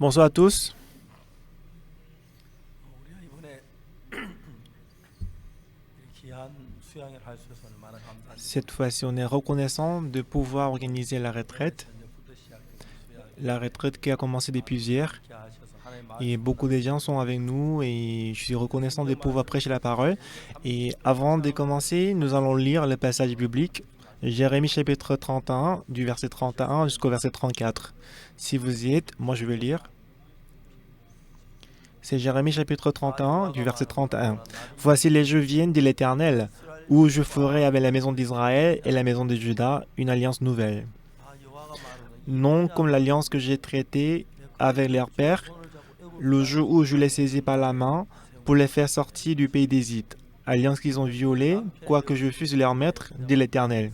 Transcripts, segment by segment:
Bonsoir à tous. 우리가 이번에 이 귀한 수양을 할 수 있어서 얼마나 감사합니다. Cette fois-ci, on est reconnaissant de pouvoir organiser la retraite. 저녁부터 시작된 수양 La retraite qui a commencé depuis hier. 함께 하셔서 하나님 Et 말씀 beaucoup de gens sont avec nous et je suis reconnaissant de pouvoir prêcher la parole. Et avant de commencer, nous allons lire le passage biblique. Jérémie chapitre 31, du verset 31 jusqu'au verset 34. Si vous y êtes, moi je vais lire. C'est Jérémie chapitre 31, du verset 31. Voici les jeux viennent de l'Éternel, où je ferai avec la maison d'Israël et la maison de Juda une alliance nouvelle. Non comme l'alliance que j'ai traitée avec leurs pères, le jour où je les saisis par la main pour les faire sortir du pays d'Égypte, alliance qu'ils ont violée, quoique je fusse leur maître, dit l'Éternel.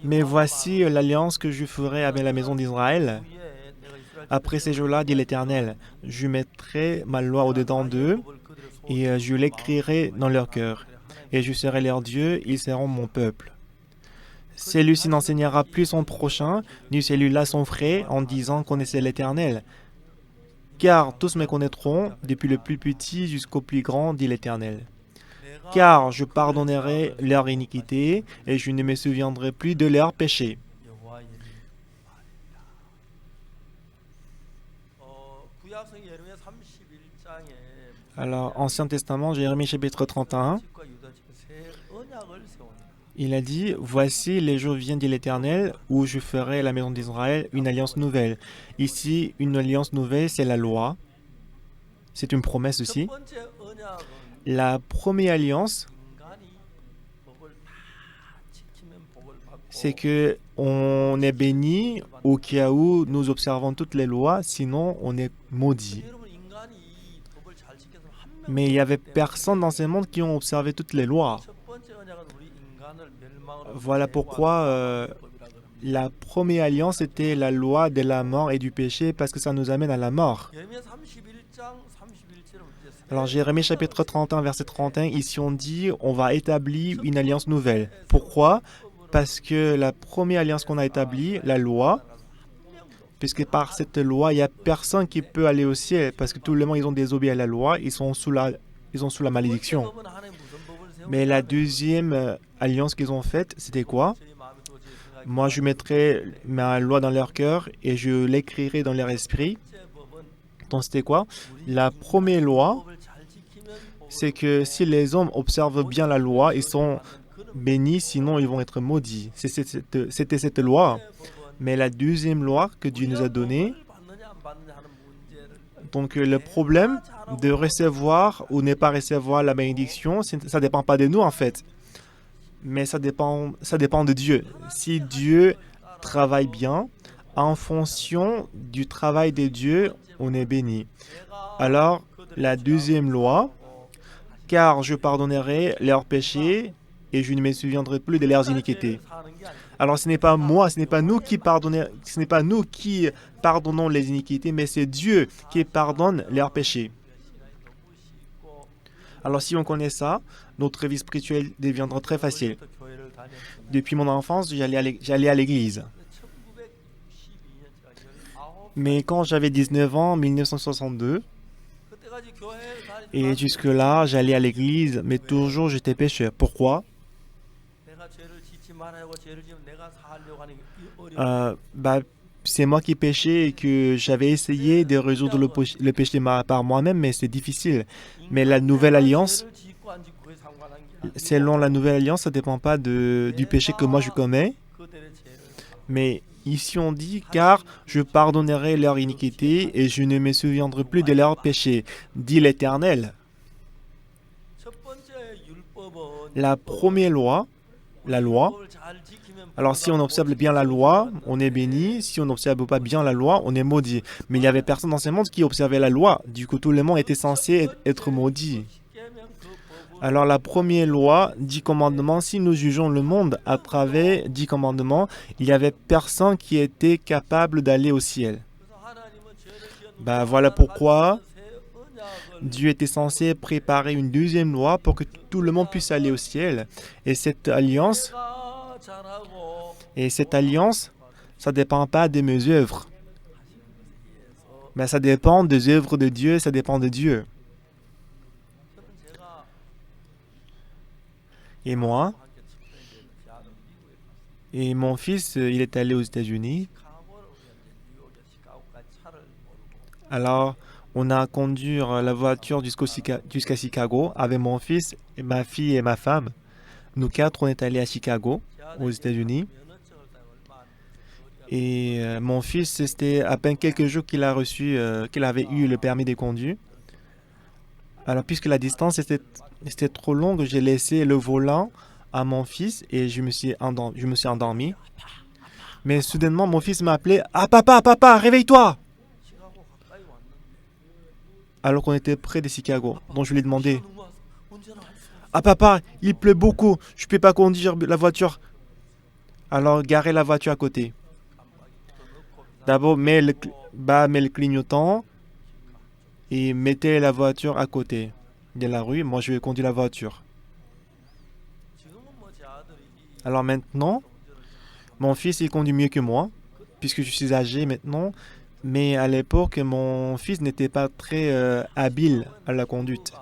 Mais voici l'alliance que je ferai avec la maison d'Israël. Après ces jours-là, dit l'Éternel, je mettrai ma loi au-dedans d'eux et je l'écrirai dans leur cœur. Et je serai leur Dieu, ils seront mon peuple. Celui-ci n'enseignera plus son prochain, ni celui-là son frère, en disant connaissez l'Éternel. Car tous me connaîtront, depuis le plus petit jusqu'au plus grand, dit l'Éternel. Car je pardonnerai leur iniquité et je ne me souviendrai plus de leurs péchés. 여호와의 말이라. 구약성 예레미야 31장에 Alors, Ancien Testament, Jérémie chapitre 31, 집과 유다 집에 새 언약을 세우니라. il a dit, voici les jours viennent de l'Éternel, où je ferai à la maison d'Israël une alliance nouvelle. Ici, une alliance nouvelle, c'est la loi. C'est une promesse 첫 aussi. 번째 언약은 La première alliance, 인간이 법을 다 지키면 복을 받고 c'est que on est béni au cas où nous observons toutes les lois, sinon on est maudit. 여러분 인간이 법을 잘 지켜서 한 Mais il n'y avait personne dans ce monde qui ont observé toutes les lois. 첫 번째 언약은 우리 인간을 멸망으로 Voilà pourquoi la première alliance était la loi de la mort et du péché parce que ça nous amène à la mort. 예레미야 31장 31절은 Alors Jérémie chapitre 31 verset 31, ici on dit on va établir une alliance nouvelle. Pourquoi? Parce que la première alliance qu'on a établie, la loi, puisque par cette loi, il n'y a personne qui peut aller au ciel parce que tout le monde ils ont désobéi à la loi, ils sont sous la malédiction. Mais la deuxième alliance qu'ils ont faite, c'était quoi? Moi, je mettrai ma loi dans leur cœur et je l'écrirai dans leur esprit. Donc, c'était quoi? La première loi, c'est que si les hommes observent bien la loi, ils sont bénis, sinon ils vont être maudits. C'était cette loi. Mais la deuxième loi que Dieu nous a donnée, donc le problème de recevoir ou ne pas recevoir la bénédiction, ça ne dépend pas de nous en fait. Mais ça dépend de Dieu. Si Dieu travaille bien, en fonction du travail de Dieu, on est béni. Alors, la deuxième loi, car je pardonnerai leurs péchés et je ne me souviendrai plus de leurs iniquités. Alors, ce n'est pas moi, ce n'est pas nous qui pardonnons les iniquités, mais c'est Dieu qui pardonne leurs péchés. Alors, si on connaît ça, notre vie spirituelle deviendra très facile. Depuis mon enfance, j'allais à l'église. Mais quand j'avais 19 ans, en 1962, et jusque-là, j'allais à l'église, mais toujours j'étais pécheur. Pourquoi? C'est moi qui péchais et que j'avais essayé de résoudre le péché par moi-même, mais c'est difficile. Mais la nouvelle alliance, selon la nouvelle alliance, ça ne dépend pas du péché que moi je commets. Mais ici on dit, car je pardonnerai leur iniquité et je ne me souviendrai plus de leurs péchés, dit l'Éternel. La première loi, la loi, alors si on observe bien la loi, on est béni. Si on n'observe pas bien la loi, on est maudit. Mais il n'y avait personne dans ce monde qui observait la loi. Du coup, tout le monde était censé être maudit. Alors la première loi, 10 commandements, si nous jugeons le monde à travers 10 commandements, il n'y avait personne qui était capable d'aller au ciel. Voilà pourquoi Dieu était censé préparer une deuxième loi pour que tout le monde puisse aller au ciel. Et cette alliance, ça ne dépend pas de mes œuvres. Ben, ça dépend des œuvres de Dieu, ça dépend de Dieu. 저는 제가 Et moi, 아들하고 함께 측정된 대학은 미국에 갔어요. et mon fils, il est allé aux États-Unis. 시카고를 우리가 이제 뉴욕에 시카고까지 차를 몰고 Alors, on a conduit la voiture jusqu'à Chicago avec mon fils, et ma fille et ma femme. Nous quatre, on est allés à Chicago, 제 aux 아들이 États-Unis. 면허증을 따면 얼마 안 돼서 우리가 Et mon fils, c'était à peine quelques jours qu'il a reçu, qu'il avait eu le permis de conduire. Alors, puisque la distance était trop longue, j'ai laissé le volant à mon fils et je me suis endormi. Mais soudainement, mon fils m'a appelé: Ah, papa, papa, réveille-toi! 시카고 가까이 왔는데 Alors qu'on était près de Chicago. Donc, je lui ai demandé: 비가 너무 와서 운전을 할 수가 없어. Ah, papa, il pleut beaucoup, je ne peux pas conduire la voiture. Alors, garez la voiture à côté. D'abord, mets le clignotant et mettez la voiture à côté de la rue. Moi, je vais conduire la voiture. 지금은 뭐 제 아들이 Alors maintenant, 운전을 mon fils, il conduit mieux que moi, puisque je suis âgé maintenant. Mais à l'époque, mon fils n'était pas très habile à la conduite.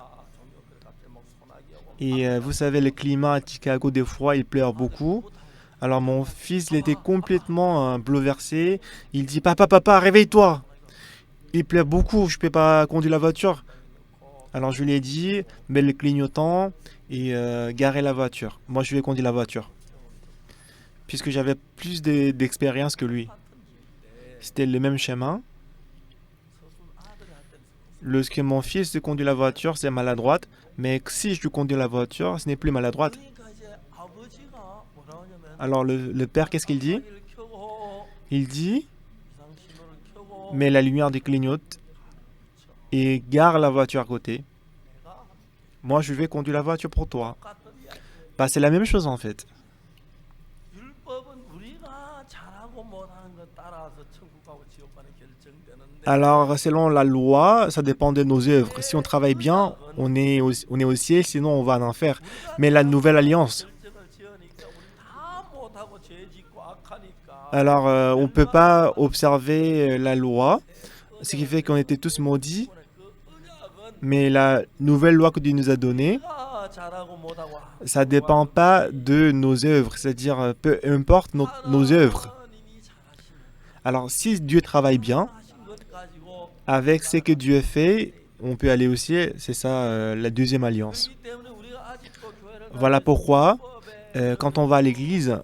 Et vous savez, le climat à Chicago, des fois, il pleut beaucoup. Alors mon fils, il était complètement bouleversé. Il dit: Papa, papa, réveille-toi! Il pleut beaucoup, je ne peux pas conduire la voiture. Alors je lui ai dit: mets le clignotant et garez la voiture. Moi, je vais conduire la voiture. Puisque j'avais plus d'expérience que lui. C'était le même chemin. Lorsque mon fils conduit la voiture, c'est maladroite. Mais si je conduis la voiture, ce n'est plus maladroite. 그러니까 이제 아버지가 뭐라 하냐면 Alors le père, qu'est-ce qu'il dit? 방향키를 켜고 Il dit: 비상 신호를 켜고 mets la lumière des clignotes et gare la voiture à côté. 내가 Moi, je vais conduire la voiture pour toi. 똑같은 이야기. Bah, c'est la même chose en fait. 율법은 우리가 잘하고 못하는 것 따라서 천국하고 지옥과는 결정되는데 Alors, selon la loi, ça dépend de nos œuvres. Si on travaille bien, on est au ciel, sinon on va en enfer. Mais la nouvelle alliance, 결정을 지으니까 우리 다 못하고 죄 짓고 악하니까 alors on ne peut pas observer la loi, ce qui fait qu'on était tous maudits. 그 언약은 Mais la nouvelle loi que Dieu nous a donnée, 우리가 잘하고 못하고 ça ne dépend pas de nos œuvres, c'est-à-dire peu importe nos œuvres. 하나님이 잘하시는 Alors, si Dieu travaille bien, 하신 것 가지고 avec ce que Dieu fait, on peut aller au ciel. C'est ça la deuxième alliance. 그렇기 때문에 우리가 아직도 교회를 Voilà pourquoi, 법에 quand on va à l'église,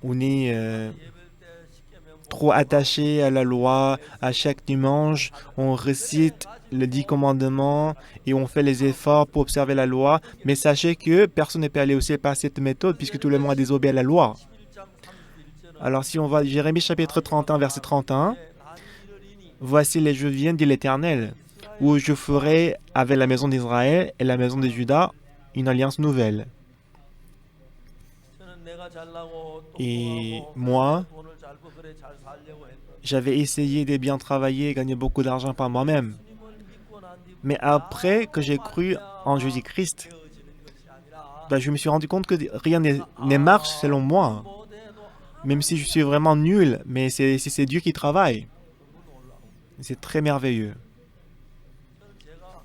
on est 예배 때 십계명 trop attaché à la loi. À chaque dimanche, on récite les 10 commandements et on fait les efforts pour observer la loi. Mais sachez que personne ne peut aller au ciel par cette méthode puisque tout le monde a désobéi à la loi. 11장 31절은 Alors si on va à Jérémie chapitre 31, verset 31, 나는 이르리니 voici les jours viennent, dit l'Éternel, où je ferai avec la maison d'Israël et la maison de Juda une alliance nouvelle. 저는 내가 잘나고 Et 똑똑하고 moi, 돈을 잘 벌고 그래 잘 살려고 했는데 j'avais essayé de bien travailler et gagner beaucoup d'argent par moi-même. 주님을 믿고 난 뒤 Mais après que j'ai cru en Jésus-Christ, 되어지는 것이 아니라 ben, je me suis rendu compte que rien ne marche selon moi. 못해도 Même si je suis vraiment nul, mais c'est Dieu qui travaille. 너무 놀라워. C'est très merveilleux. 저는 제가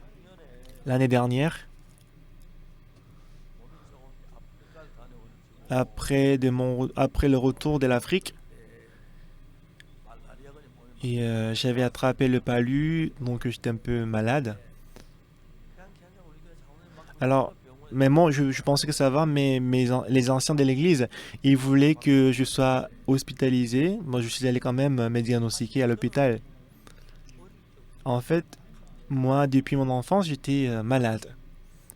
작년에 L'année dernière, 몸이 조금 아프리카를 다녀오는 après le retour de l'Afrique, 말라리아가 몸에 et j'avais attrapé le palu, donc j'étais un peu malade. 그냥 우리 교회 장로님 막 Alors, 병원에 mais moi, je pensais que ça va, mais les anciens de l'église, ils voulaient que je sois hospitalisé. Moi, je suis allé quand même me diagnostiquer à l'hôpital. En fait, moi, depuis mon enfance, j'étais malade.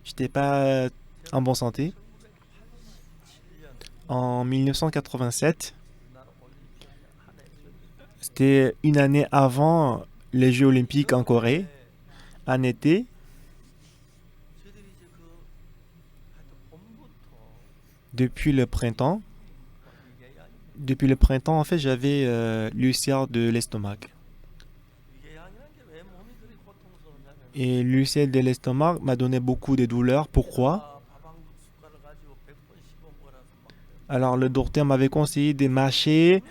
J'étais pas en bonne santé. 7년 En 1987, 우리나라 올림픽 한해 c'était une année avant les Jeux olympiques en Corée, en été. 저희들이 이제 그 하여튼 봄부터 Depuis le printemps, 이게 양이 en fait, j'avais l'ulcère de l'estomac. 이게 양이라는 게 왜 몸이 그리 고통스럽냐면 Et l'ulcère de l'estomac m'a donné beaucoup de douleurs. Pourquoi? 밥 한 숟가락 가지고 100번 씹어 먹으라서 막 Alors le docteur m'avait conseillé de mâcher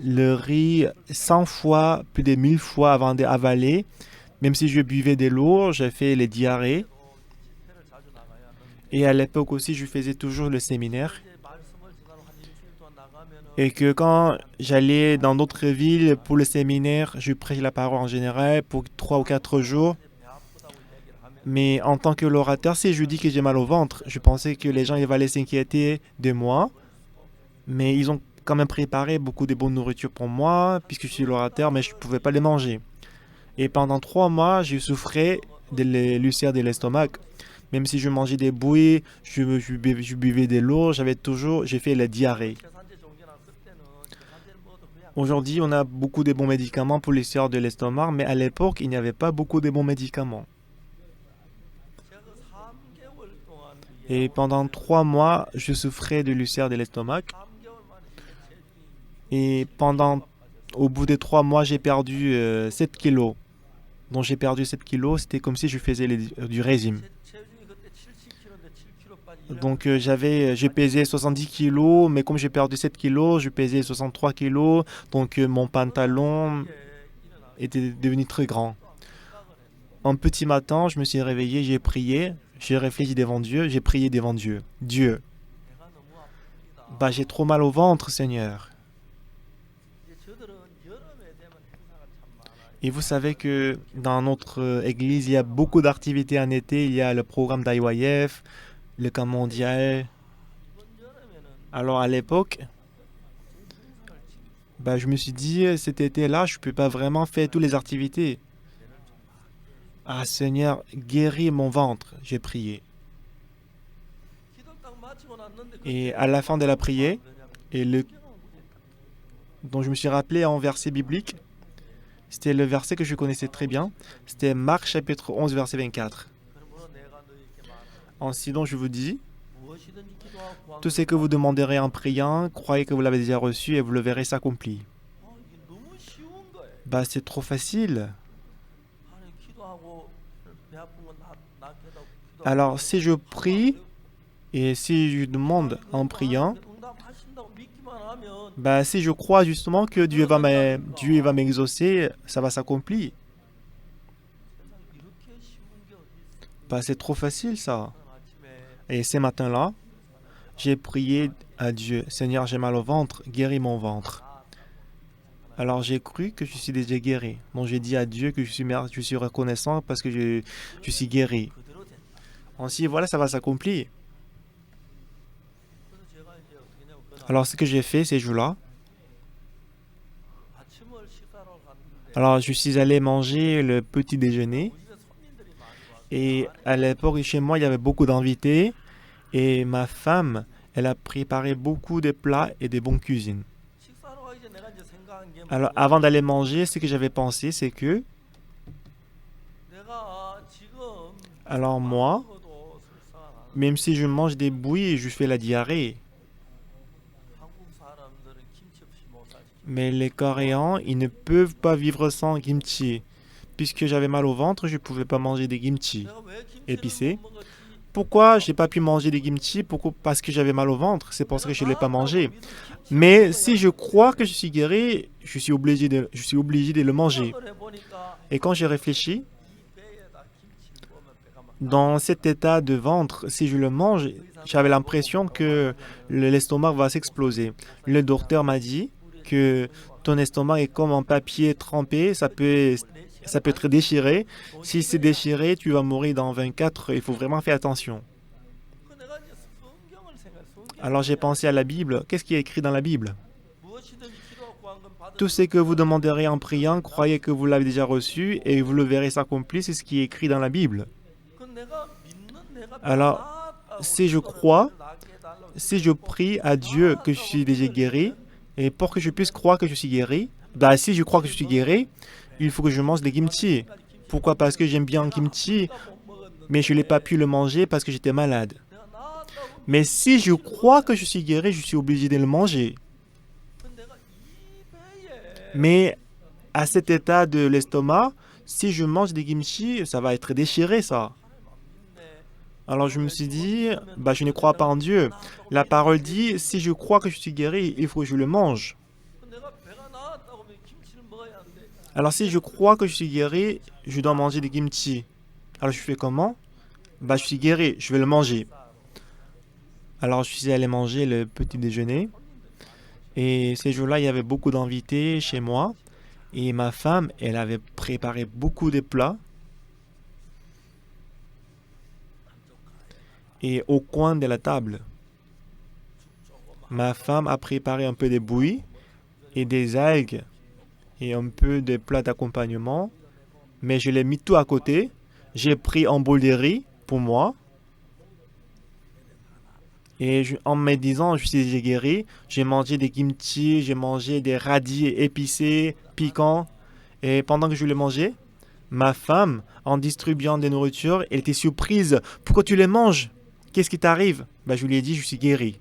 le riz 100 fois, plus de 1000 fois avant d'avaler. Même si je buvais de l'eau, j'ai fait les diarrhées. 집회를 자주 나가야 하는데 Et à l'époque aussi, je faisais toujours le séminaire. 이제 말씀을 전하러 한 일주일 동안 나가면은 Et que quand j'allais dans d'autres villes pour le séminaire, je prêchais la parole en général pour 3 ou 4 jours. 배 아프다고 얘기를 하면 Mais en tant que l'orateur, si je dis que j'ai mal au ventre, je pensais que les gens ils allaient s'inquiéter de moi. Mais ils ont quand même préparé beaucoup de bonnes nourritures pour moi, puisque je suis l'orateur, mais je ne pouvais pas les manger. Et pendant 3 mois, je souffrais de l'ulcère de l'estomac. Même si je mangeais des bouillies, je buvais de l'eau, j'ai fait la diarrhée. 계산제 종교나 그때는 계산제를 먹어도 그냥 Aujourd'hui, on a beaucoup de bons médicaments pour l'ulcère de l'estomac, mais à l'époque, il n'y avait pas beaucoup de bons médicaments. 제가 그 3개월 동안 Et pendant 3 mois, je souffrais de l'ulcère de l'estomac. 3개월 만에 이게 체중이 Et au bout de 3 mois, j'ai perdu 7 kilos. Donc j'ai perdu 7 kilos, c'était comme si je faisais du régime. 체중이 그때 70kg인데 7kg 빠지 Donc je pesais 70 kilos, mais comme j'ai perdu 7 kilos, je pesais 63 kilos. Donc mon pantalon était devenu très grand. Un petit matin, je me suis réveillé, j'ai prié, j'ai réfléchi devant Dieu, j'ai prié devant Dieu. Dieu, 배가 너무 아픕니다. bah j'ai trop mal au ventre, Seigneur. 이제 저들은 여름에 되면 행사가 참 많아요. Et vous savez que dans notre église, il y a beaucoup d'activités en été. Il y a le programme d'IYF, le camp mondial. 이번 여름에는 Alors à l'époque, bah, je me suis dit, cet été-là, je ne peux pas vraiment faire toutes les activités. Ah Seigneur, guéris mon ventre, j'ai prié. 기도 딱 마치고 났는데 Et à la fin de la prière, 왜냐면 et le, 성경은 우리 dont je me suis rappelé en verset biblique, c'était le verset que je connaissais très bien. C'était Marc chapitre 11, verset 24. 그러므로 내가 너희에게 말하노니 Ainsi donc je vous dis, 무엇이든지 기도하고 구하는 tout ce que vous demanderez en priant, croyez que vous l'avez déjà reçu et vous le verrez s'accomplir. 이게 너무 쉬운 거예요. Bah c'est trop facile. 아니 기도하고 배 아픈 건 낫게 해달라고 기도하고 Alors si je prie et si je demande en priant, 응답하신다고 믿기만 하면 bah si je crois justement que Dieu va m'exaucer, ça va s'accomplir. 세상에 이렇게 쉬운 게 어디 있어? Bah c'est trop facile ça. 오늘 아침에 Et ce matin-là, j'ai prié à Dieu, Seigneur, j'ai mal au ventre, guéris mon ventre. Alors j'ai cru que je suis déjà guéri. Donc j'ai dit à Dieu que je suis reconnaissant parce que je suis guéri. 그대로 된다. Ainsi, voilà, ça va s'accomplir. 그래서 제가 이제 어떻게 했냐면 그날 Alors ce que j'ai fait ces jours-là, 아침을 식사로 갔는데 alors je suis allé manger le petit déjeuner. 우리 집에 손님들이 많이 와서 Et à l'époque, chez moi, il y avait beaucoup d'invités. Et ma femme, elle a préparé beaucoup de plats et de bonnes cuisines. 식사로 가기 전에 내가 이제 생각한 게 Alors, 뭐냐면 avant d'aller manger, ce que j'avais pensé, c'est que, 내가 지금 alors moi, 먹어도 설사가 나는 même si je mange des bouillies, je fais la diarrhée. 한국 사람들은 김치 없이 못 살지. Mais les Coréens, ils ne peuvent pas vivre sans kimchi. Puisque j'avais mal au ventre, je ne pouvais pas manger des kimchi. 내가 왜 김치를 épicé. 못 먹었지? Pourquoi j'ai pas pu manger des kimchi? Pourquoi? Parce que j'avais mal au ventre. C'est pour ça que je ne l'ai pas mangé. Mais si je crois que je suis guéri, je suis obligé de le manger. 생각을 해보니까 Et quand j'ai réfléchi, 이 배에다 김치를 먹으면 배가 막 dans cet état de ventre, si je le mange, j'avais l'impression que l'estomac va s'exploser. Le docteur m'a dit que ton estomac est comme un papier trempé, ça peut être déchiré. Si c'est déchiré, tu vas mourir dans 24 heures. Il faut vraiment faire attention. 그 내가 이제 성경을 생각. 성경에 Alors j'ai pensé à la Bible. Qu'est-ce qui est écrit dans la Bible? 무엇이든지 기도하고 구한 건 받을 Tout ce que vous demanderez en priant, croyez que vous l'avez déjà reçu et vous le verrez s'accomplir. C'est ce qui est écrit dans la Bible. 그 내가 믿는 내가 Alors, 나았다고 si je 기도를 crois, 낫게 해달라고 Si je prie à Dieu que je suis déjà guéri, et pour que je puisse croire que je suis guéri, bah si je crois que je suis guéri, il faut que je mange des kimchi. Pourquoi? Parce que j'aime bien le kimchi, mais je n'ai pas pu le manger parce que j'étais malade. 내가 나았다고 Mais si je crois que je suis guéri, je suis obligé de le manger. 그 내가 이 배에 Mais à cet état de l'estomac, si je mange des kimchi, ça va être déchiré ça. Alors je me suis dit, bah je ne crois pas en Dieu. La parole dit, si je crois que je suis guéri, il faut que je le mange. 내가 배가 Alors si je crois que je suis guéri, je dois manger des kimchi. Alors je fais comment? Bah je suis guéri, je vais le manger. Alors je suis allé manger le petit déjeuner. Et ces jours-là, il y avait beaucoup d'invités chez moi. Et ma femme, elle avait préparé beaucoup de plats. Et au coin de la table, ma femme a préparé un peu de bouillie et des algues et un peu de plats d'accompagnement. Mais je l'ai mis tout à côté. J'ai pris un bol de riz pour moi. Et en me disant, je suis déjà guéri, j'ai mangé des kimchi, j'ai mangé des radis épicés, piquants. Et pendant que je les mangeais, ma femme, en distribuant des nourritures, elle était surprise. Pourquoi tu les manges? Qu'est-ce qui t'arrive? Bah, je lui ai dit, je suis guéri.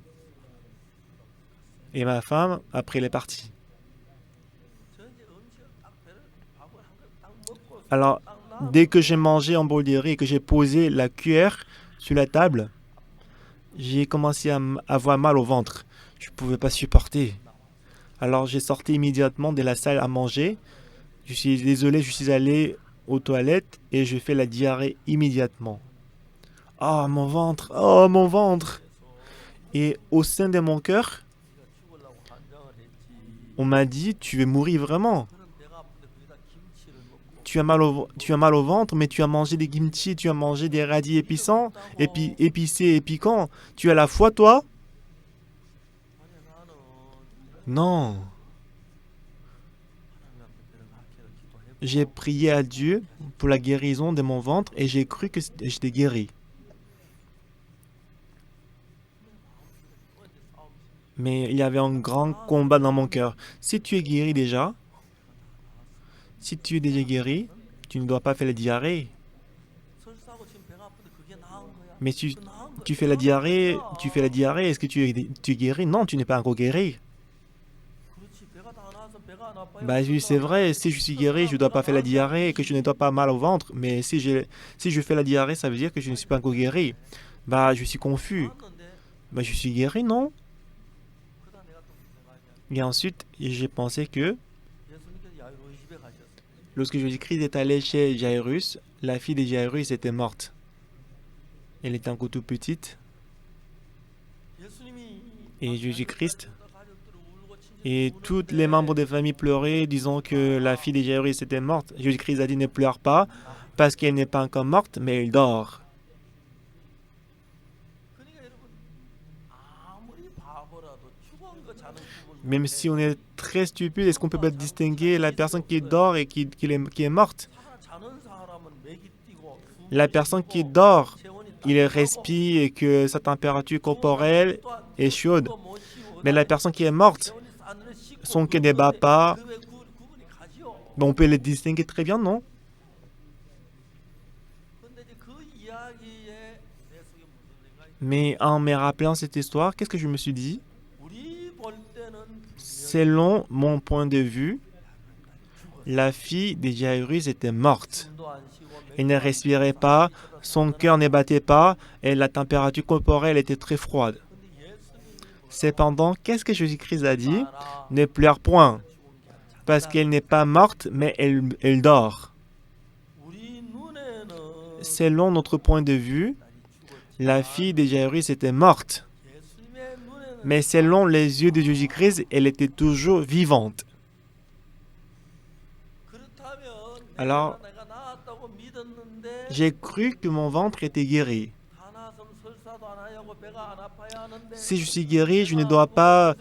Et ma femme, après, elle est partie. Alors, dès que j'ai mangé un bol de riz et que j'ai posé la cuillère sur la table, j'ai commencé à avoir mal au ventre. Je ne pouvais pas supporter. Alors, j'ai sorti immédiatement de la salle à manger. Je suis désolé, je suis allé aux toilettes et j'ai fait la diarrhée immédiatement. Oh, mon ventre! Oh, mon ventre! Et au sein de mon cœur, on m'a dit, tu vas mourir vraiment. Tu as mal au ventre, mais tu as mangé des kimchi, tu as mangé des radis épicants, épicés et piquants. Tu as la foi, toi? Non. J'ai prié à Dieu pour la guérison de mon ventre et j'ai cru que j'étais guéri. Mais il y avait un grand combat dans mon cœur. Si tu es guéri déjà, si tu es déjà guéri, tu ne dois pas faire la diarrhée. Mais tu fais la diarrhée, est-ce que tu es guéri? Non, tu n'es pas encore guéri. Bah oui, c'est vrai, si je suis guéri, je ne dois pas faire la diarrhée et que je ne dois pas mal au ventre. Mais si je fais la diarrhée, ça veut dire que je ne suis pas encore guéri. Bah, je suis confus. Bah, je suis guéri, non? Et ensuite, j'ai pensé que lorsque Jésus-Christ est allé chez Jairus, la fille de Jairus était morte. Elle était encore toute petite. Et Jésus-Christ et tous les membres de famille pleuraient, disant que la fille de Jairus était morte. Jésus-Christ a dit ne pleure pas, parce qu'elle n'est pas encore morte, mais elle dort. Même si on est très stupide, est-ce qu'on peut pas distinguer la personne qui dort et qui est morte? La personne qui dort, il respire et que sa température corporelle est chaude. Mais la personne qui est morte, son cœur ne bat pas. On peut les distinguer très bien, non? Mais en me rappelant cette histoire, qu'est-ce que je me suis dit? Selon mon point de vue, la fille de Jairus était morte. Elle ne respirait pas, son cœur ne battait pas et la température corporelle était très froide. Cependant, qu'est-ce que Jésus-Christ a dit? Ne pleure point, parce qu'elle n'est pas morte, mais elle dort. Selon notre point de vue, la fille de Jairus était morte. Mais selon les yeux de Jésus-Christ, elle était toujours vivante. Alors, j'ai cru que mon ventre était guéri. Si je suis guéri, je ne dois pas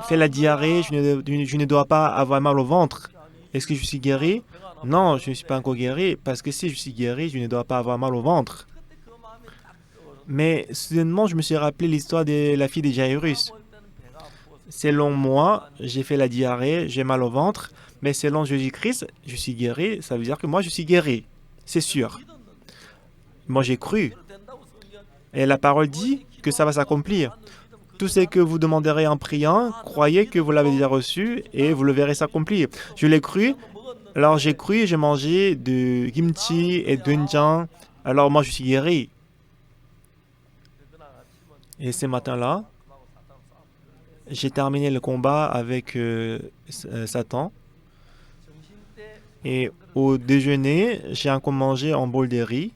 faire la diarrhée, je ne dois pas avoir mal au ventre. Est-ce que je suis guéri? Non, je ne suis pas encore guéri, parce que si je suis guéri, je ne dois pas avoir mal au ventre. Mais soudainement, je me suis rappelé l'histoire de la fille de Jairus. Selon moi, j'ai fait la diarrhée, j'ai mal au ventre, mais selon Jésus-Christ, je suis guéri, ça veut dire que moi, je suis guéri. C'est sûr. Moi, j'ai cru. Et la parole dit que ça va s'accomplir. Tout ce que vous demanderez en priant, croyez que vous l'avez déjà reçu et vous le verrez s'accomplir. Je l'ai cru, alors j'ai cru et j'ai mangé de kimchi et doenjang. Alors moi, je suis guéri. Et ce matin-là, j'ai terminé le combat avec Satan. Et au déjeuner, j'ai encore mangé un bol de riz.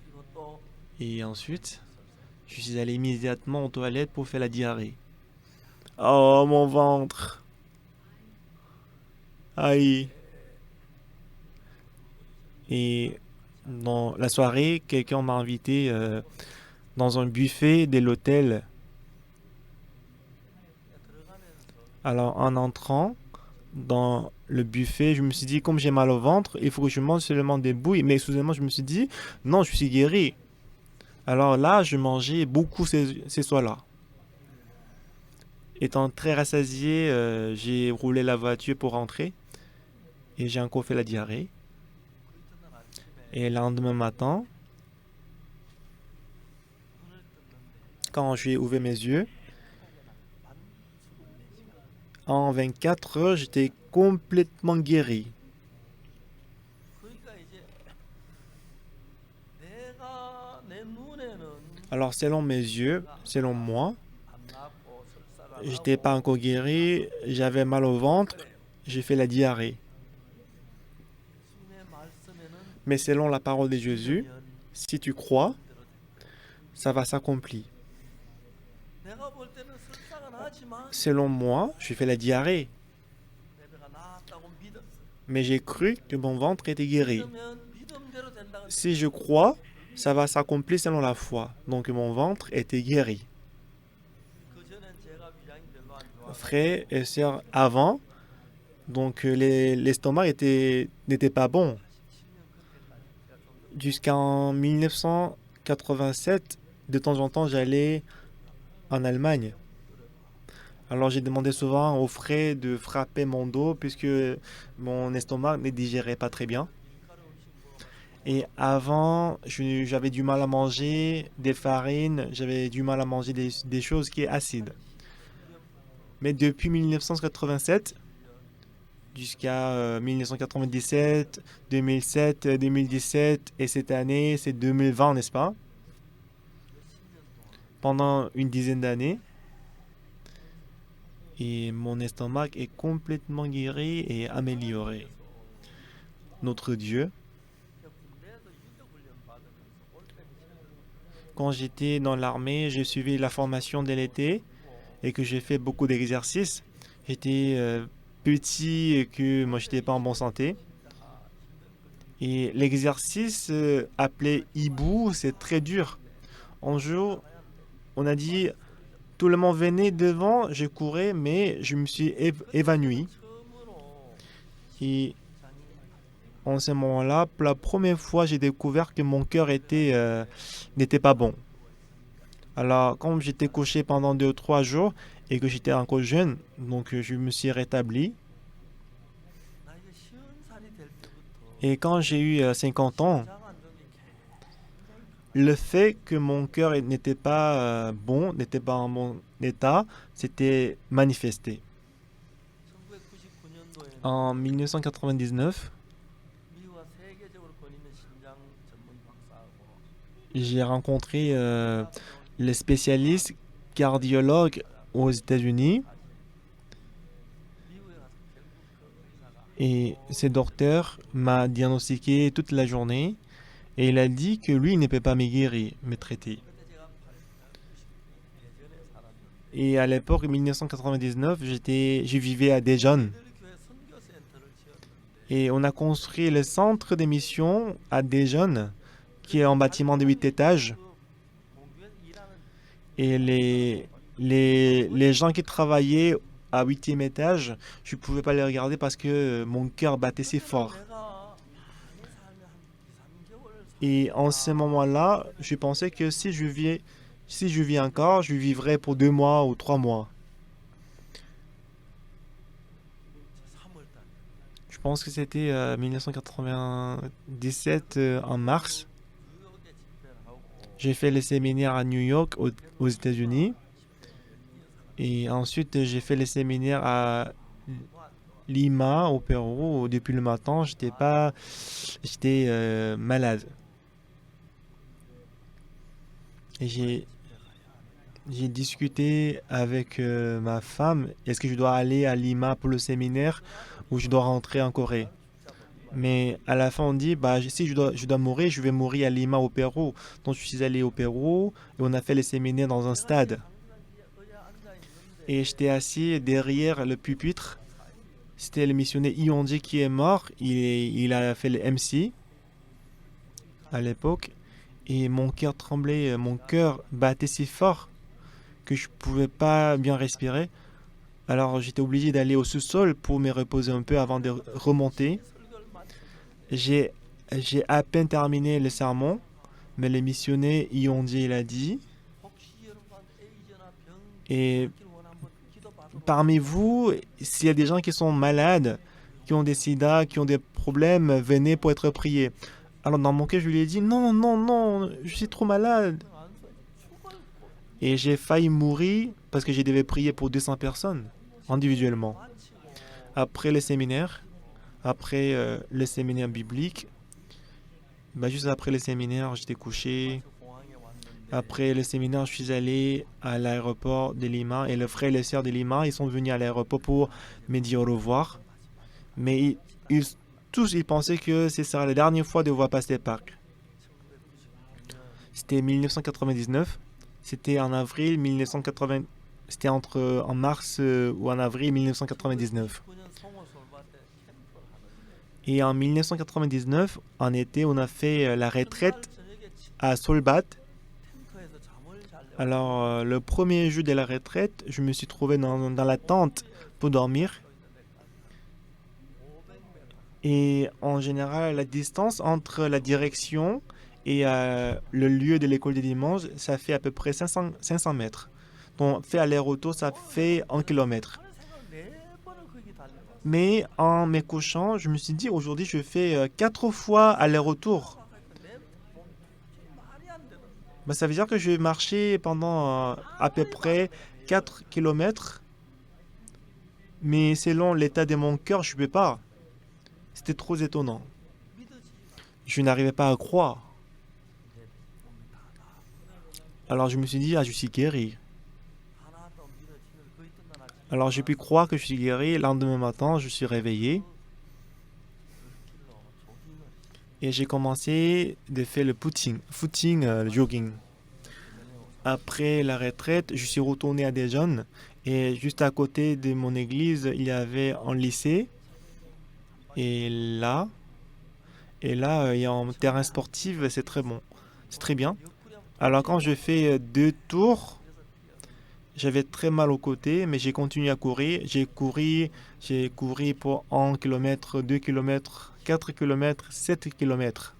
그리고 또 Et ensuite, je suis allé immédiatement aux toilettes pour faire la diarrhée. Oh, mon ventre. Aïe. Et dans la soirée, quelqu'un m'a invité dans un buffet de l'hôtel. 들어가면서 Alors, en entrant dans le buffet, je me suis dit, comme j'ai mal au ventre, il faut que je mange seulement des bouilles. Mais soudainement, je me suis dit, non, je suis guéri. Alors là, je mangeais beaucoup ces soirs-là. Étant très rassasié, j'ai roulé la voiture pour rentrer et j'ai encore fait la diarrhée. 그 이튿날 아침에 Et le lendemain matin, 눈을 떴는데 quand j'ai ouvert mes yeux, 생각보다 반수로 내 시간. en 24 heures, j'étais complètement guéri. 그러니까 이제 내가 내 눈에는 Alors, selon mes yeux, selon moi, 안 나고 설사가 j'étais pas 나고 encore guéri, j'avais mal au ventre, j'ai fait la diarrhée. 예수님의 말씀에는 Mais selon la parole de Jésus, 믿으면 si tu crois, 대로 될 거야. ça va s'accomplir. 내가 볼 때는 설사가 나지만 Selon moi, j'ai fait la diarrhée, 내 배가 나았다고 믿었어. mais j'ai cru que mon ventre était guéri. 믿으면 믿음대로 된다고 Si je crois, ça va s'accomplir selon la foi. Donc mon ventre était guéri. 그 전엔 제가 위장이 별로 안 좋아. Frères et sœurs, avant, donc l'estomac n'était pas bon. 17년 그때까지 제가 좀 Jusqu'en 1987, de temps en temps, j'allais en Allemagne. Alors j'ai demandé souvent aux frères de frapper mon dos puisque mon estomac ne digérait pas très bien. 밀가루 음식 먹어가지고 Et avant, j'avais du mal à manger des farines, j'avais du mal à manger des choses qui est acides. 17년부터 Mais depuis 1987 jusqu'à 1997, 2007, 2017 et cette année, c'est 2020, n'est-ce pas? 몇십 년 동안 Pendant une dizaine d'années. Et mon estomac est complètement guéri et amélioré. Notre Dieu, 제가 군대에서 유격 훈련 받으면서 올빼미 체험을 quand j'étais dans l'armée, j'ai suivi la formation de l'été et que j'ai fait beaucoup d'exercices. J'étais petit et que moi, j'étais pas en bonne santé. Et l'exercice appelé hibou, c'est très dur. Un jour, on a dit, tout le monde venait devant, je courais, mais je me suis évanoui. 처음으로 Et 장이 en ce moment-là, pour la première fois, j'ai découvert que mon cœur n'était pas bon. Alors, comme j'étais couché pendant 2 ou 3 jours et que j'étais encore jeune, donc je me suis rétabli. 나이가 50살이 될 때부터 Et quand j'ai eu 50 ans, 장 안정이 굉장히 le fait que mon cœur n'était pas bon, n'était pas en bon état, s'était manifesté. 1999년도에는 En 1999, 미국과 세계적으로 권위있는 심장 전문 박사하고 j'ai rencontré les spécialistes cardiologues aux États-Unis 미국에 가서 결국 그 의사가 et ce docteur m'a diagnostiqué toute la journée et il a dit que lui ne peut pas me guérir, me traiter. 그때 제가 90 예전에 살았는데 Et à l'époque, 1999, je vivais à Daejeon. 저희들 교회 선교센터를 지었는데 Et on a construit le centre de mission à Daejeon, qui est en bâtiment de 8 étages. 그 공교에서 일하는 Et les gens qui travaillaient à 8e étage, je ne pouvais pas les regarder parce que mon cœur battait si fort. 내가 많이 살면 한 2, 3개월 Et en ce moment-là, je pensais que si je vis encore, je vivrais pour 2 mois ou 3 mois. 3월달 Je pense que c'était 1997 en mars. 뉴욕에 집회를 하고 J'ai fait le séminaire à New York, aux États-Unis. Et ensuite, j'ai fait le séminaire à Lima, au Pérou. Depuis le matin, j'étais malade. Et J'ai discuté avec ma femme. Est-ce que je dois aller à Lima pour le séminaire ou je dois rentrer en Corée? Mais à la fin, on dit, bah, si je dois mourir, je vais mourir à Lima au Pérou. Donc je suis allé au Pérou et on a fait les séminaires dans un stade. Et j'étais assis derrière le pupitre. C'était le missionnaire Yonji qui est mort. Il a fait le MC à l'époque. Et mon cœur tremblait, mon cœur battait si fort que je pouvais pas bien respirer. Alors j'étais obligé d'aller au sous-sol pour me reposer un peu avant de remonter. J'ai, j'ai à peine terminé le sermon, mais le missionnaire Yonji l'a dit. Et parmi vous, s'il y a des gens qui sont malades, qui ont des sida, qui ont des problèmes, venez pour être priés. Alors dans mon cœur, je lui ai dit, non, non, non, je suis trop malade. Et j'ai failli mourir parce que je devais prier pour 200 personnes individuellement. Après le séminaire, après le séminaire biblique, bah, juste après le séminaire, j'étais couché. Après le séminaire, je suis allé à l'aéroport de Lima et le frère et les sœurs de Lima, ils sont venus à l'aéroport pour me dire au revoir. Mais tous, ils pensaient que ce serait la dernière fois de voir passer Park. C'était 1999. C'était en avril 1980. C'était en mars ou en avril 1999. Et en 1999, en été, on a fait la retraite à Solbat. Alors, le premier jour de la retraite, je me suis trouvé dans la tente pour dormir. Et en général, la distance entre la direction et le lieu de l'école des dimanches, ça fait à peu près 500 mètres. Donc, fait aller-retour, ça fait 1 kilomètre. Mais en me couchant, je me suis dit, aujourd'hui, je fais 4 fois aller-retour. Ben, ça veut dire que je vais marcher pendant à peu près 4 kilomètres. Mais selon l'état de mon cœur, je ne peux pas. C'était trop étonnant. Je n'arrivais pas à croire. Alors je me suis dit, ah, je suis guéri. Alors j'ai pu croire que je suis guéri. Le lendemain matin, je suis réveillé. Et j'ai commencé de faire le footing, le jogging. Après la retraite, je suis retourné à Daejeon. Et juste à côté de mon église, il y avait un lycée. Et là, il y a un terrain sportif, c'est très bon. C'est très bien. Alors quand je fais 2 tours, j'avais très mal au côté, mais j'ai continué à courir. J'ai couru pour 1 kilomètre, 2 kilomètres, 4 kilomètres, 7 kilomètres.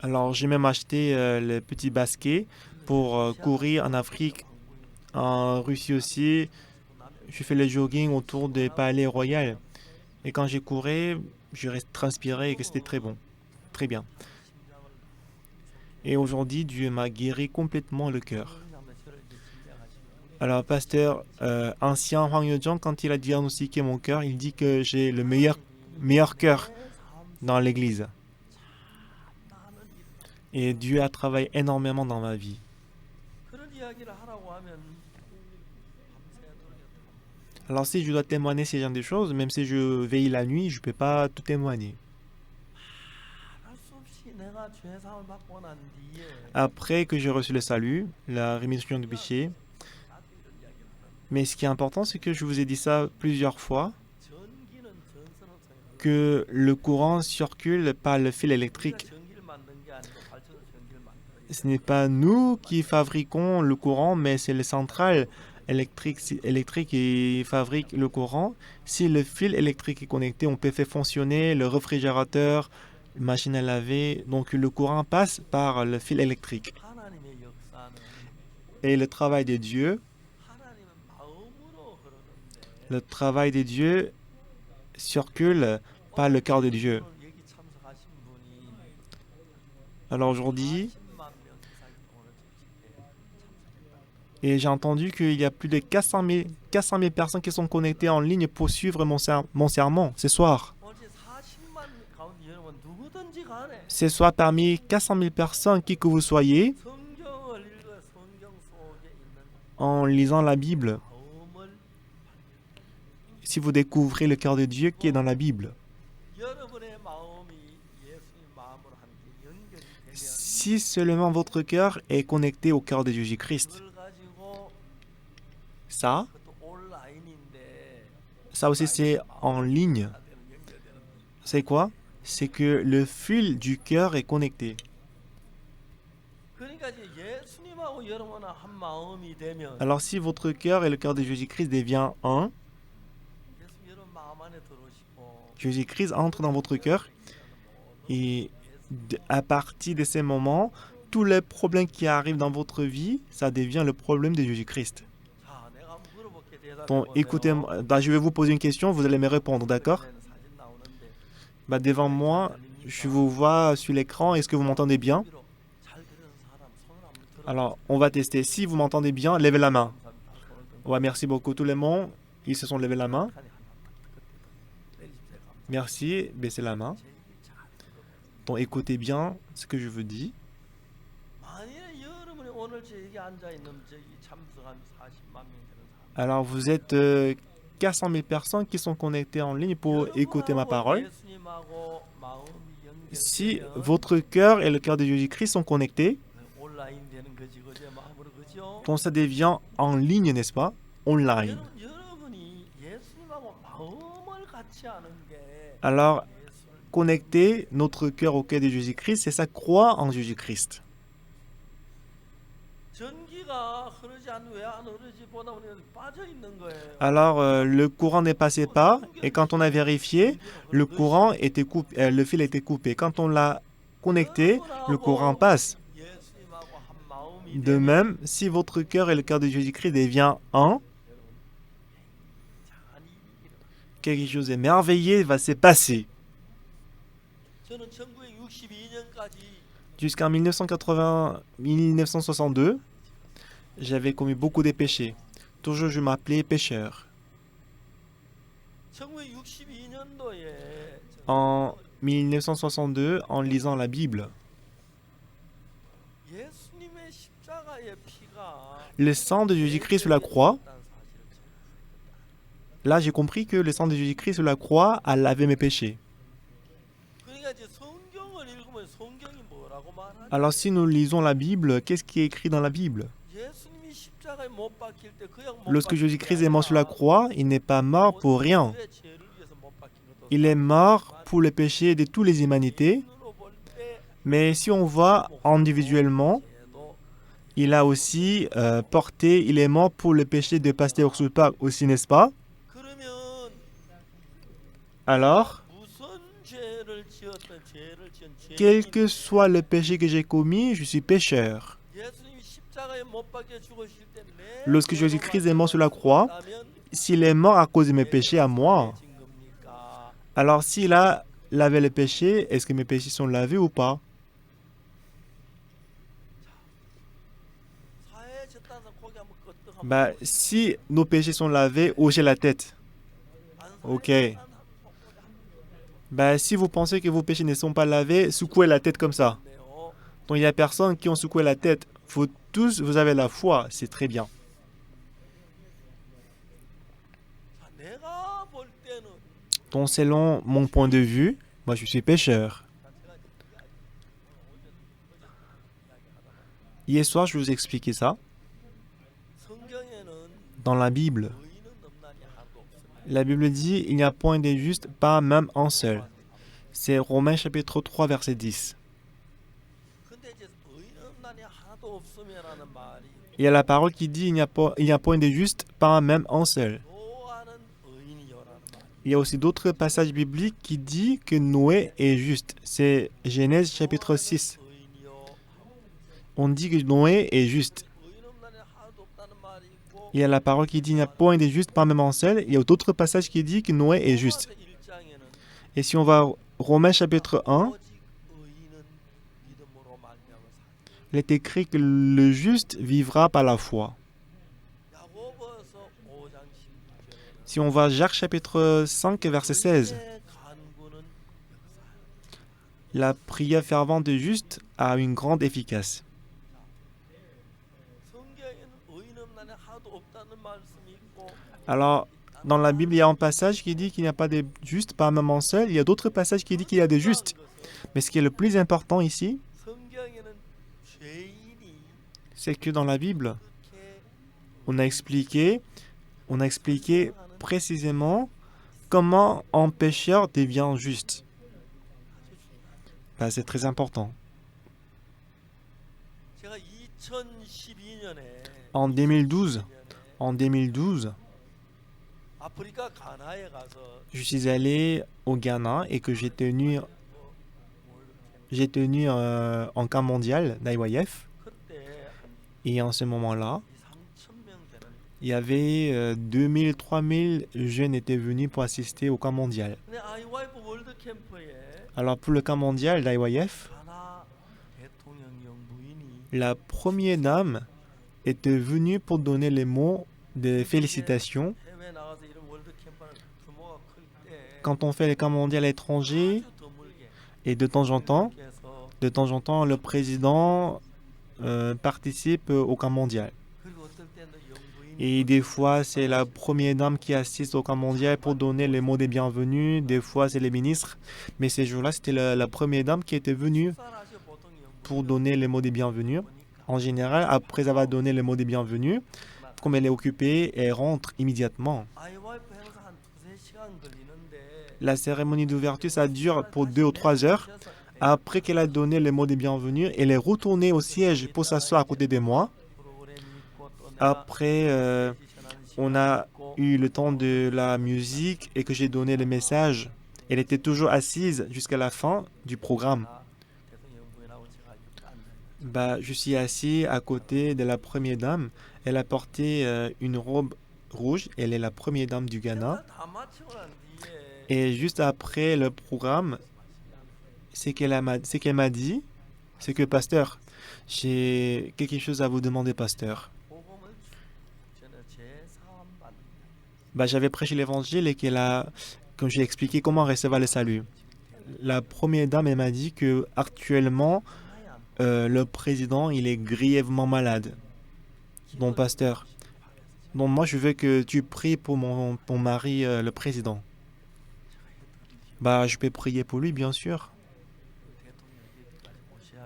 Alors j'ai même acheté le petit basket pour courir en Afrique, en Russie aussi. Je fais le jogging autour des palais royaux. Et quand j'ai couru, je transpirais et que c'était très bon, très bien. Et aujourd'hui, Dieu m'a guéri complètement le cœur. Alors, pasteur ancien Hwang Yo-jong, quand il a diagnostiqué mon cœur, il dit que j'ai le meilleur cœur dans l'église. Et Dieu a travaillé énormément dans ma vie. Alors, si je dois témoigner ces genre de choses, même si je veille la nuit, je ne peux pas tout témoigner. Après que j'ai reçu le salut, la rémission du péché, mais ce qui est important, c'est que je vous ai dit ça plusieurs fois, que le courant circule par le fil électrique. Ce n'est pas nous qui fabriquons le courant, mais c'est les centrales électriques qui fabriquent le courant. Si le fil électrique est connecté, on peut faire fonctionner le réfrigérateur, la machine à laver. Donc le courant passe par le fil électrique. Et le travail de Dieu circule par le cœur de Dieu. Alors aujourd'hui, et j'ai entendu qu'il y a plus de 400 000 personnes qui sont connectées en ligne pour suivre mon sermon ce soir. Ce soir, parmi 400 000 personnes, qui que vous soyez, en lisant la Bible, 마음을 si vous découvrez le cœur de Dieu qui est dans la Bible, 여러분의 마음이 예수님 마음으로 함께 연결이 되면 si seulement votre cœur est connecté au cœur de Jésus-Christ, 그걸 가지고 ça 그것도 온라인인데 aussi c'est en ligne. 되는 연결되는 거죠. C'est quoi? C'est que le fil du cœur est connecté. 그러니까 이제 예수님하고 여러분은 한 마음이 되면 Alors si votre cœur et le cœur de Jésus-Christ devient un, 예수 여러분 마음 안에 들어오시고 Jésus-Christ entre dans votre cœur et à partir de ces moments, tous les problèmes qui arrivent dans votre vie, ça devient le problème de Jésus-Christ. 자, 내가 한번 물어볼게 Donc 대답해 écoutez, je vais vous poser une question, vous allez me répondre, d'accord? 사진 나오는데 Devant moi, je vous vois sur l'écran, est-ce que vous m'entendez bien? 잘 들은 사람 손을 한번 들어. Alors, on va tester. Si vous m'entendez bien, levez la main. 감사합니다. 손을 좀 Ouais, merci beaucoup tout le monde. Ils se sont levés la main. 칸이 하나만 그때 내리십시오. 감사합니다. Merci, baissez la main. 제 얘기 잘 들어보세요. Donc écoutez bien ce que je vous dis. 만약에 여러분이 오늘 제 얘기 앉아 있는 저기 참석한 40만 명 되는 사람. Alors, vous êtes 400 000 personnes qui sont connectées en ligne pour écouter ma parole. 예수님하고 마음이 Si 연결되면 votre cœur et le cœur de Jésus-Christ sont connectés, 온라인 되는 거지 그제 마음으로 그죠? donc ça devient en ligne, n'est-ce pas? Online. 여러분이 예수님하고 마음을 같이 하는 게 Alors, 예수를 connecter notre cœur au cœur de Jésus-Christ, c'est ça, croire en Jésus-Christ. 전기가 흐르지 않는 왜 안 흐르지 보다 보니 빠져 있는 거예요. Alors, le courant ne passait pas, et quand on a vérifié, le courant était coupé, le fil était coupé. Quand on l'a connecté, le courant passe. 예수님하고 한 마음이 De même, si votre cœur et le cœur de Jésus-Christ devient un, 이상한 일이 일어나. quelque chose de merveilleux va se passer. 저는 1962년까지 Jusqu'en 1962, j'avais commis beaucoup de péchés. Toujours, je m'appelais pécheur. 1962년도에 En 1962, en lisant la Bible, 예수님의 십자가의 피가 le sang de Jésus-Christ sur la croix, là j'ai compris que le sang de Jésus-Christ sur la croix a lavé mes péchés. 그러니까 이제 성경을 읽으면 성경이 뭐라고 말하냐? Alors si nous lisons la Bible, qu'est-ce qui est écrit dans la Bible? 예수님이 십자가에 못 박힐 때 그냥 못 Lorsque 박힌 게 Jésus-Christ est mort sur la 아니라 croix, il n'est pas mort pour rien. 모두의 죄를 위해서 못 박힌 것도 Il est mort pour le péché de toutes les humanités. 눈으로 볼 때 Mais si on voit individuellement, 죄도 il a aussi porté, il est mort pour le péché de Pasteur Soupak aussi, n'est-ce pas? 그러면 Alors, 무슨 죄를 지었든 죄를 지은 quel 죄인이 que soit le péché que j'ai commis, je suis pécheur. 예수님이 십자가에 못 박혀 죽으실 때 내 Lorsque 죄로 Jésus-Christ est mort sur la croix, 말미암았다면 s'il est mort à cause de mes péchés à moi, 죄진 겁니까? alors s'il a lavé les péchés, est-ce que mes péchés sont lavés ou pas? 사해 졌다는 고개 한번 끄덕 한번 Si nos péchés sont lavés, hochez la tête. 안 ok. 사해 졌다는 고개 한번 Si vous pensez que vos péchés ne sont pas lavés, secouez la tête comme ça. 네요. Donc il y a personne qui ont secoué la tête. Vous tous, vous avez la foi, c'est très bien. 자, 내가 볼 때는 Donc selon mon point de vue, moi je suis pécheur. Hier soir, je vous ai expliqué ça. 성경에는 Dans la Bible, 의인은 넘나니 하나도 없습니다. la Bible dit, il n'y a point de juste, pas même un seul. C'est Romains chapitre 3, verset 10. 근데 이제 의인은 넘나니 하나도 없으면라는 말이 Il y a la parole qui dit, il n'y a point de juste, pas même un seul. 노아는 의인이요라는 말. Il y a aussi d'autres passages bibliques qui disent que Noé est juste. C'est Genèse chapitre 6. 의인이요. On dit que Noé est juste. 의인 넘나니 하나도 없다는 말이 있고 Il y a la parole qui dit il n'y a point de juste, pas même un seul. Il y a d'autres passages qui disent que Noé est juste. 로마서 1장에는 Et si on va à Romains chapitre 1, 오직 의인은 믿음으로 말미암아 사. il est écrit que le juste vivra par la foi. 야고보서 5장 16절에는 Si on va à Jacques chapitre 5, verset 16, 간구는 역사하여. la prière fervente du juste a une grande efficace. 성경에는 의인 없나니 하나도 말씀이 있고 Alors, dans la Bible, il y a un passage qui dit qu'il n'y a pas de justes, pas même un seul. Il y a d'autres passages qui disent qu'il y a des 중요한 justes. 것은 Mais ce qui est le plus important ici, 성경에는 죄인이 c'est que dans la Bible, 어떻게 on a expliqué, on a expliqué 설명하는 précisément comment un pécheur devient juste. 아주 중요한. Ben, c'est très important. 제가 2012년에 En 2012, en 2012, 아프리카 가나에 가서 je suis allé au Ghana et que j'ai tenu un camp mondial d'IYF. 그때 한 Et en ce moment-là, 2, 3천 명 되는. il y avait 2000, 3000 jeunes étaient venus pour assister au camp mondial. 근데 아이와이프 월드 캠프에 Alors pour le camp mondial d'IYF, 가나 대통령령 부인이 la première dame était venue pour donner les mots de félicitations. 해외 나가서 이런 월드 캠프는 규모가 클 때 Quand on fait les camps mondiaux à l'étranger, 아주 드물게 et de temps en temps, le président participe au camp mondial. 그리고 어떨 때는 영부인이 Et des fois, c'est la première dame qui assiste au camp mondial pour donner les mots des bienvenus. Des fois, c'est les ministres. Mais ces jours-là, c'était la première dame qui était venue 사라져 보통 pour 영부인은 donner les mots des bienvenus. 보니까 En général, après avoir donné les mots des bienvenus, comme elle est occupée, elle rentre immédiatement. 아이와이프 행사 한 2-3시간 걸리는데 La cérémonie d'ouverture, ça dure pour 2 ou 3 heures. Après qu'elle a donné les mots des bienvenus, elle est retournée au siège pour s'asseoir à côté de moi. Après, on a eu le temps de la musique et que j'ai donné le message. Elle était toujours assise jusqu'à la fin du programme. Bah, je suis assis à côté de la première dame. Elle a porté une robe rouge. Elle est la première dame du Ghana. Et juste après le programme, ce qu'elle m'a dit, c'est que, pasteur, j'ai quelque chose à vous demander, pasteur. Bah, j'avais prêché l'évangile et comme j'ai expliqué comment recevoir le salut. La première dame, elle m'a dit que actuellement, le président, il est grièvement malade. Mon pasteur. Donc moi, je veux que tu pries pour mon mari, le président. Bah, je peux prier pour lui, bien sûr.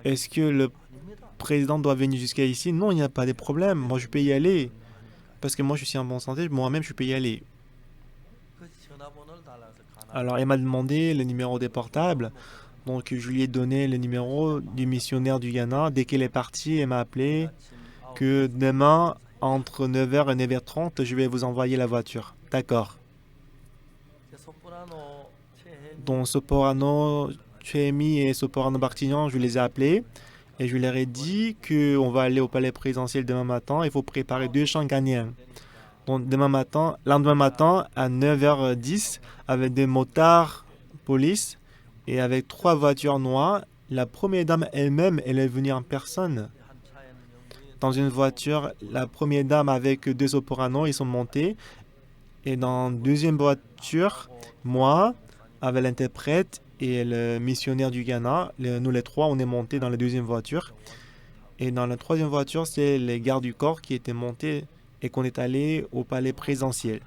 Est-ce que le président doit venir jusqu'à ici? Non, il n'y a pas de problème. Moi, je peux y aller. Parce que moi, je suis en bonne santé. Moi-même, je peux y aller. Alors, elle m'a demandé le numéro des portables. Donc, je lui ai donné le numéro du missionnaire du Ghana. Dès qu'elle est partie, elle m'a appelé que demain, entre 9h et 9h30, je vais vous envoyer la voiture. D'accord. Donc, Soporano, Chemi et Soporano Bartignan, je les ai appelés. Et je leur ai dit qu'on va aller au palais présidentiel demain matin. Il faut préparer 2 chants ghanéens. Donc, lendemain matin, à 9h10, avec des motards, police, et avec 3 voitures noires, la première dame elle-même, elle est venue en personne. Dans une voiture, la première dame avec 2 sopranos, ils sont montés. Et dans la deuxième voiture, moi, avec l'interprète et le missionnaire du Ghana, nous les 3, on est montés dans la deuxième voiture. Et dans la troisième voiture, c'est les gardes du corps qui étaient montés et qu'on est allé au palais présidentiel.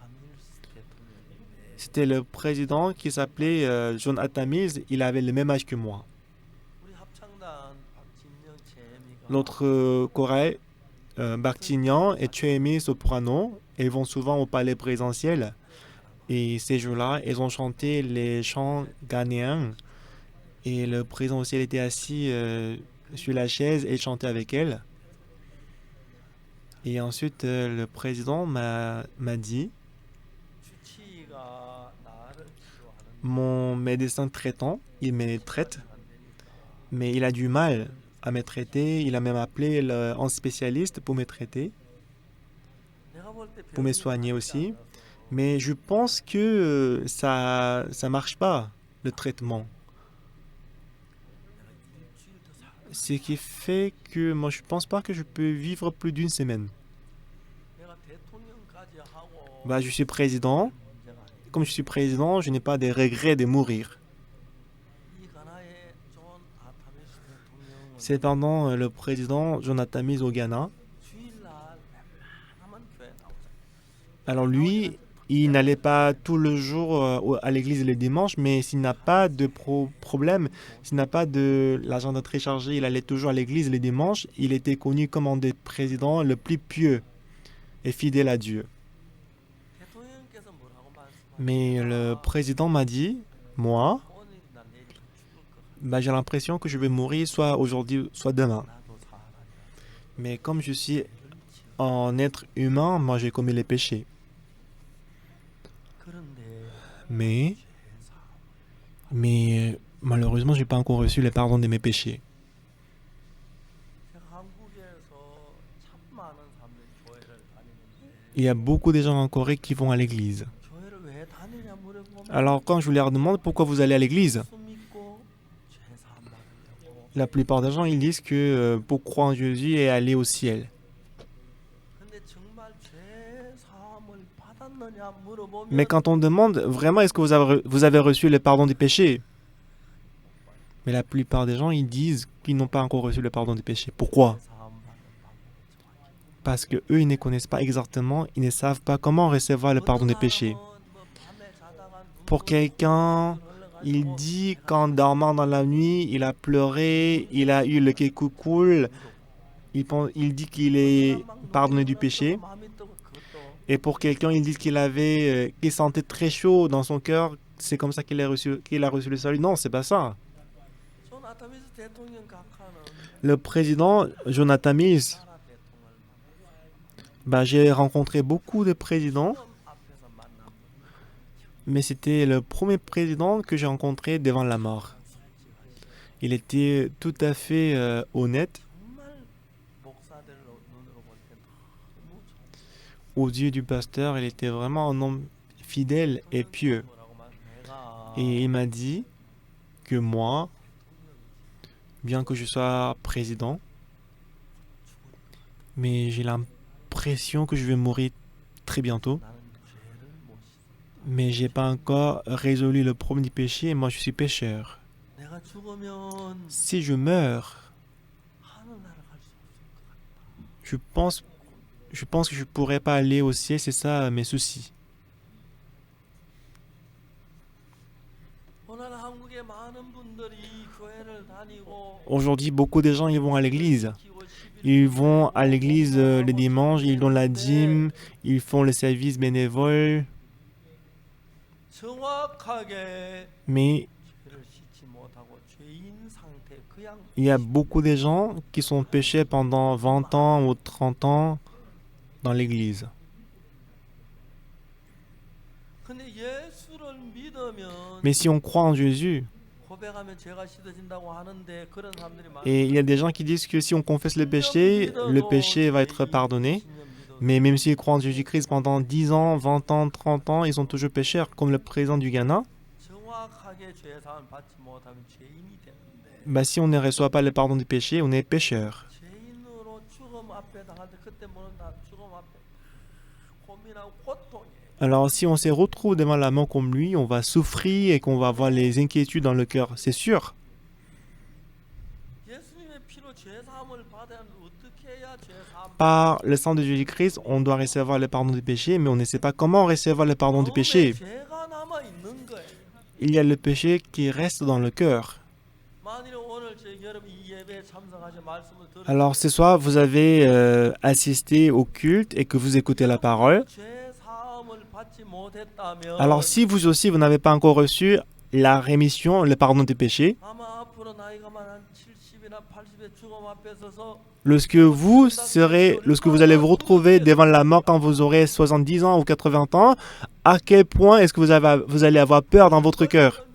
C'était le président qui s'appelait John Atamiz. Il avait le même âge que moi. Notre chorale, Bartignan et Chemi Soprano, ils vont souvent au palais présidentiel. Et ces jours-là, ils ont chanté les chants ghanéens. Et le président aussi, il était assis sur la chaise et chantait avec elle. Et ensuite, le président m'a dit, mon médecin traitant, il me traite, mais il a du mal à me traiter. Il a même appelé un spécialiste pour me traiter, pour me soigner aussi. Mais je pense que ça marche pas, le traitement. Ce qui fait que moi, je pense pas que je peux vivre plus d'une semaine. Bah, je suis président. Comme je suis président, je n'ai pas de regret de mourir. Cependant, le président Jonathan Mise au Ghana, Alors lui, il n'allait pas tout le jour à l'église le dimanche, mais s'il n'a pas de problème, s'il n'a pas de l'argent de télécharger, il allait toujours à l'église le dimanche. Il était connu comme un des présidents le plus pieux et fidèle à Dieu. 대통령께서 뭐라고 말씀하셨냐? Mais le président m'a dit, moi, 오늘이나 내일 죽을 것 같아. bah, j'ai l'impression que je vais mourir soit aujourd'hui, soit demain. 나도 사람이야. Mais comme je suis un être humain, moi j'ai commis les péchés. 그런데 Mais, 죄사 mais malheureusement, j'ai pas encore reçu le pardon de mes péchés. 제가 한국에서 참 많은 사람들이 교회를 다니는데 Il y a beaucoup de gens en Corée qui vont à l'église. 교회를 왜 다니냐 물어보면 Alors quand je leur demande pourquoi vous allez à l'église, 예수 믿고 죄 사함 받으려고. la plupart des gens ils disent que pour croire en Jésus et aller au ciel. 근데 정말 죄 사함을 받았느냐 물어보면 Mais quand on demande vraiment est-ce que vous avez reçu le pardon des péchés, mais la plupart des gens ils disent qu'ils n'ont pas encore reçu le pardon des péchés. Pourquoi? 죄 사함 받는 방법을 정확히. Parce que eux ils ne connaissent pas exactement, ils ne savent pas comment recevoir le pardon des péchés. Pour quelqu'un, il dit qu'en dormant dans la nuit, il a pleuré, il a eu le kékoukoul, il dit qu'il est pardonné du péché. Et pour quelqu'un, il dit qu'il sentait très chaud dans son cœur, c'est comme ça qu'il a reçu le salut. Non, c'est pas ça. Le président Jonathan Mills, bah, j'ai rencontré beaucoup de présidents, mais c'était le premier président que j'ai rencontré devant la mort. Il était tout à fait honnête. Aux yeux du pasteur, il était vraiment un homme fidèle et pieux. Et il m'a dit que moi, bien que je sois président, mais j'ai l'impression que je vais mourir très bientôt. Mais j'ai pas encore résolu le problème du péché et moi je suis pécheur. Si je meurs, je pense que je pourrais pas aller au ciel, c'est ça mes soucis. Aujourd'hui, beaucoup de gens ils vont à l'église. Ils vont à l'église le dimanche, ils donnent la dîme, ils font le service bénévole. Mais il y a beaucoup de gens qui sont péchés pendant 20 ans ou 30 ans dans l'église. Mais si on croit en Jésus, et il y a des gens qui disent que si on confesse le péché va être pardonné. Mais même s'ils croient en Jésus-Christ pendant 10 ans, 20 ans, 30 ans, ils sont toujours pécheurs, comme le président du Ghana. Bah, si on ne reçoit pas le pardon du péché, on est pécheur. Alors si on se retrouve devant la mort comme lui, on va souffrir et qu'on va avoir les inquiétudes dans le cœur, c'est sûr. Par le sang de Jésus-Christ, on doit recevoir le pardon du péché, mais on ne sait pas comment recevoir le pardon du péché. Il y a le péché qui reste dans le cœur. Alors ce soir, vous avez assisté au culte et que vous écoutez la parole. Alors si vous aussi, vous n'avez pas encore reçu la rémission, le pardon des péchés, lorsque vous allez vous retrouver devant la mort quand vous aurez 70 ans ou 80 ans, à quel point est-ce que vous allez avoir peur dans votre cœur?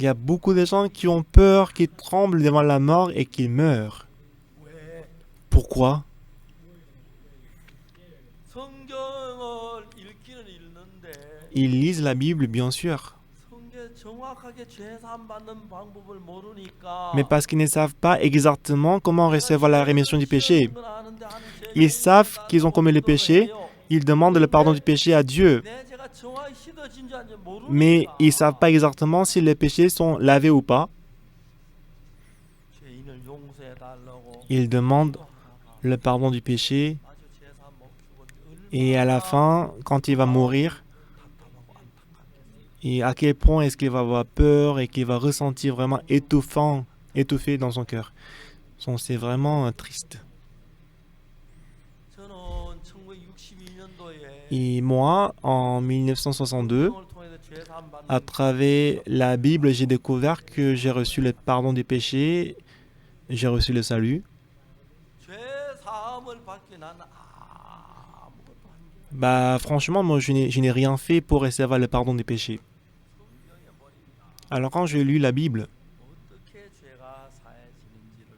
Il y a beaucoup de gens qui ont peur, qui tremblent devant la mort et qui meurent. Pourquoi? Ils lisent la Bible, bien sûr. Mais parce qu'ils ne savent pas exactement comment recevoir la rémission du péché. Ils savent qu'ils ont commis le péché, ils demandent le pardon du péché à Dieu. Mais ils ne savent pas exactement si les péchés sont lavés ou pas. Ils demandent le pardon du péché Et à la fin, quand il va mourir, et à quel point est-ce qu'il va avoir peur et qu'il va ressentir vraiment étouffé dans son cœur. C'est vraiment triste. 저는 1962년도에 Et moi, en 1962, 성경을 통해서 죄 사함 à 받는 travers la Bible, j'ai découvert que j'ai reçu le pardon des péchés, j'ai reçu le salut. 죄 사함을 받기 나는 아무것도 한 게 Bah, franchement, moi, je n'ai rien fait pour recevoir le pardon des péchés. 성경에 보니까 Alors, quand j'ai lu la Bible, 어떻게 죄가 사해지는지를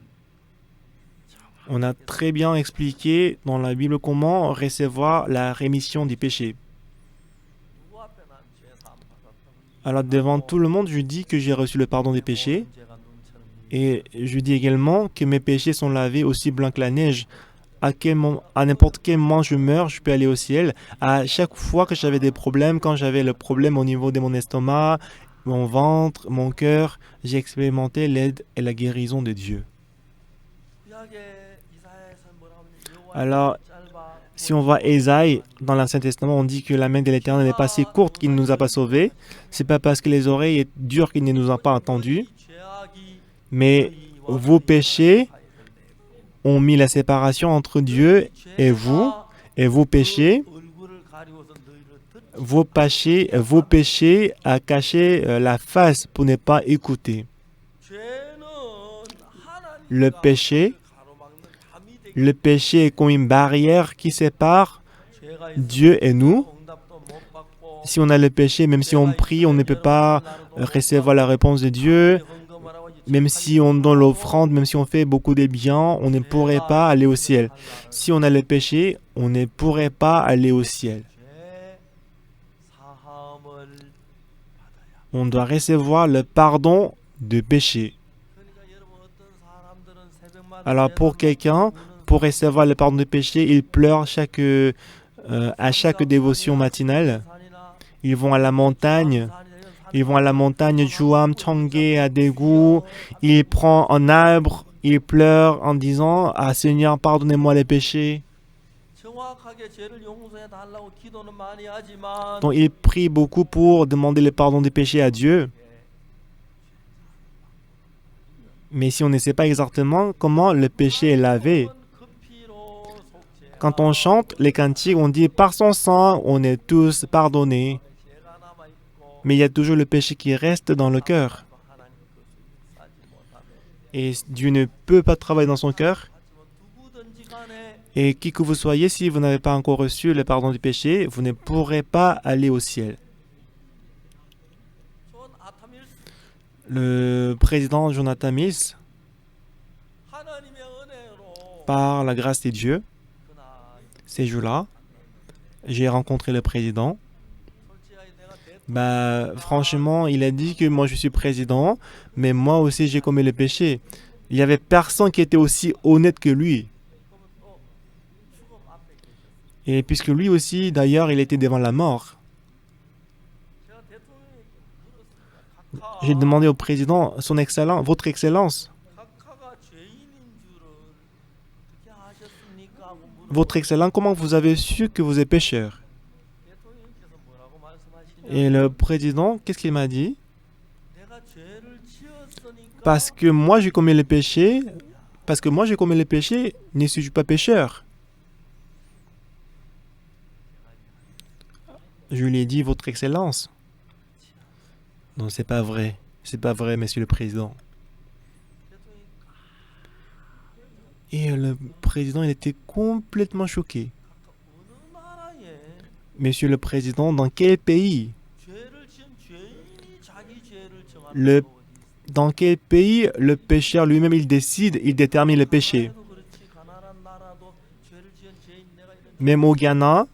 on a très bien expliqué dans la Bible comment recevoir la rémission des péchés. 누구 앞에 난 죄 사함 받았다고 Alors, devant tout le monde, je dis que j'ai reçu le pardon des péchés. 모든 죄가 눈처럼 Et je dis également que mes péchés sont lavés aussi blancs que la neige. À n'importe quel moment je meurs, je peux aller au ciel. À chaque fois que j'avais des problèmes, quand j'avais le problème au niveau de mon estomac, mon ventre, mon cœur, j'ai expérimenté l'aide et la guérison de Dieu. 구약의 이사야에서 뭐라고 하면 여호와의 Alors, 손이 짧아 si on voit Ésaïe dans l'Ancien Testament, on dit que la main de l'Éternel n'est pas si courte qu'il ne nous a pas sauvés. C'est pas parce que les oreilles sont dures qu'il ne nous a pas entendus, 죄악이 mais vos péchés ont mis la séparation entre Dieu et vos péchés, vos péchés a caché la face pour ne pas écouter. Le péché est comme une barrière qui sépare Dieu et nous. Si on a le péché, même si on prie, on ne peut pas recevoir la réponse de Dieu. Même si on donne l'offrande, même si on fait beaucoup de biens, on ne pourrait pas aller au ciel. Si on a le péché, on ne pourrait pas aller au ciel. On doit recevoir le pardon de péché. Alors pour quelqu'un, pour recevoir le pardon de péché, il pleure à chaque dévotion matinale. Ils vont à la montagne. Ils vont à la montagne Juam, Changé, à Daegu. Il prend un arbre, il pleure en disant « Ah Seigneur, pardonnez-moi les péchés ». Donc il prie beaucoup pour demander le pardon des péchés à Dieu. Mais si on ne sait pas exactement comment le péché est lavé, quand on chante les cantiques, on dit « Par son sang, on est tous pardonnés ». Mais il y a toujours le péché qui reste dans le cœur. Et Dieu ne peut pas travailler dans son cœur. Et qui que vous soyez, si vous n'avez pas encore reçu le pardon du péché, vous ne pourrez pas aller au ciel. Le président Jonathan Mills, par la grâce de Dieu, ces jours-là, j'ai rencontré le président. Bah, franchement, il a dit que moi je suis président, mais moi aussi j'ai commis le péché. Il n'y avait personne qui était aussi honnête que lui. Et puisque lui aussi, d'ailleurs, il était devant la mort. J'ai demandé au président, son excellence, votre excellence, votre excellence, comment vous avez su que vous êtes pécheur? Et le président, qu'est-ce qu'il m'a dit? Parce que moi j'ai commis le péché, ne suis-je pas pécheur? Je lui ai dit, votre excellence. Non, c'est pas vrai. C'est pas vrai, monsieur le président. Et le président, il était complètement choqué. Monsieur le président, dans quel pays? Dans quel pays le pécheur lui-même, il décide, il détermine le péché? Même au Ghana,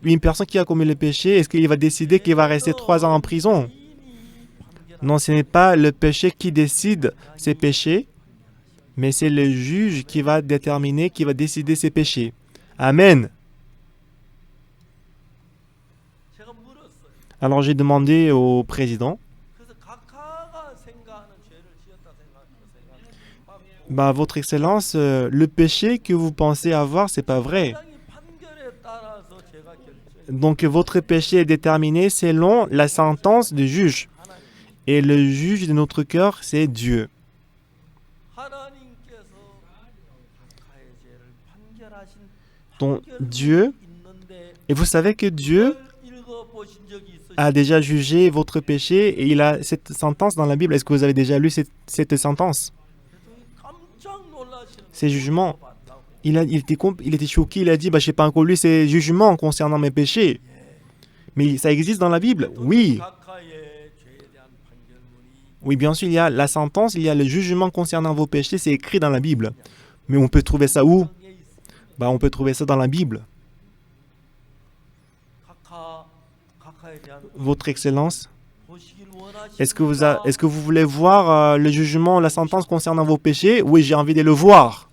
une personne qui a commis le péché, est-ce qu'il va décider qu'il va rester 3 ans en prison? Non, ce n'est pas le péché qui décide ses péchés, mais c'est le juge qui va déterminer, qui va décider ses péchés. Amen. Alors j'ai demandé au président, Bah, Votre Excellence, le péché que vous pensez avoir, c'est pas vrai. 당장의 판결에 따라서 제가 결정. Donc, votre péché est déterminé selon la sentence du juge. 하나님, Et le juge de notre cœur, c'est Dieu. 하나님께서 각하의 죄를 판결하신 Donc, Dieu, 있는데 et vous savez que Dieu 그걸 읽어보신 적이 있으시죠? a déjà jugé votre péché et il a cette sentence dans la Bible. Est-ce que vous avez déjà lu cette sentence? 깜짝 놀라시는 Ces jugements. 봤다고. Il était choqué, il a dit, bah, je n'ai pas encore lu ces jugements concernant mes péchés. Mais ça existe dans la Bible? Oui. 각하의 죄에 대한 판결문이 Oui, bien sûr, il y a la sentence, il y a le jugement concernant vos péchés, c'est écrit dans la Bible. Mais on peut trouver ça où? 성경에 있습니다. Bah, on peut trouver ça dans la Bible. 각하에 대한 Votre Excellence, 보시길 원하십니까? est-ce que vous voulez voir le jugement, la sentence concernant vos péchés? Oui, j'ai envie de le voir.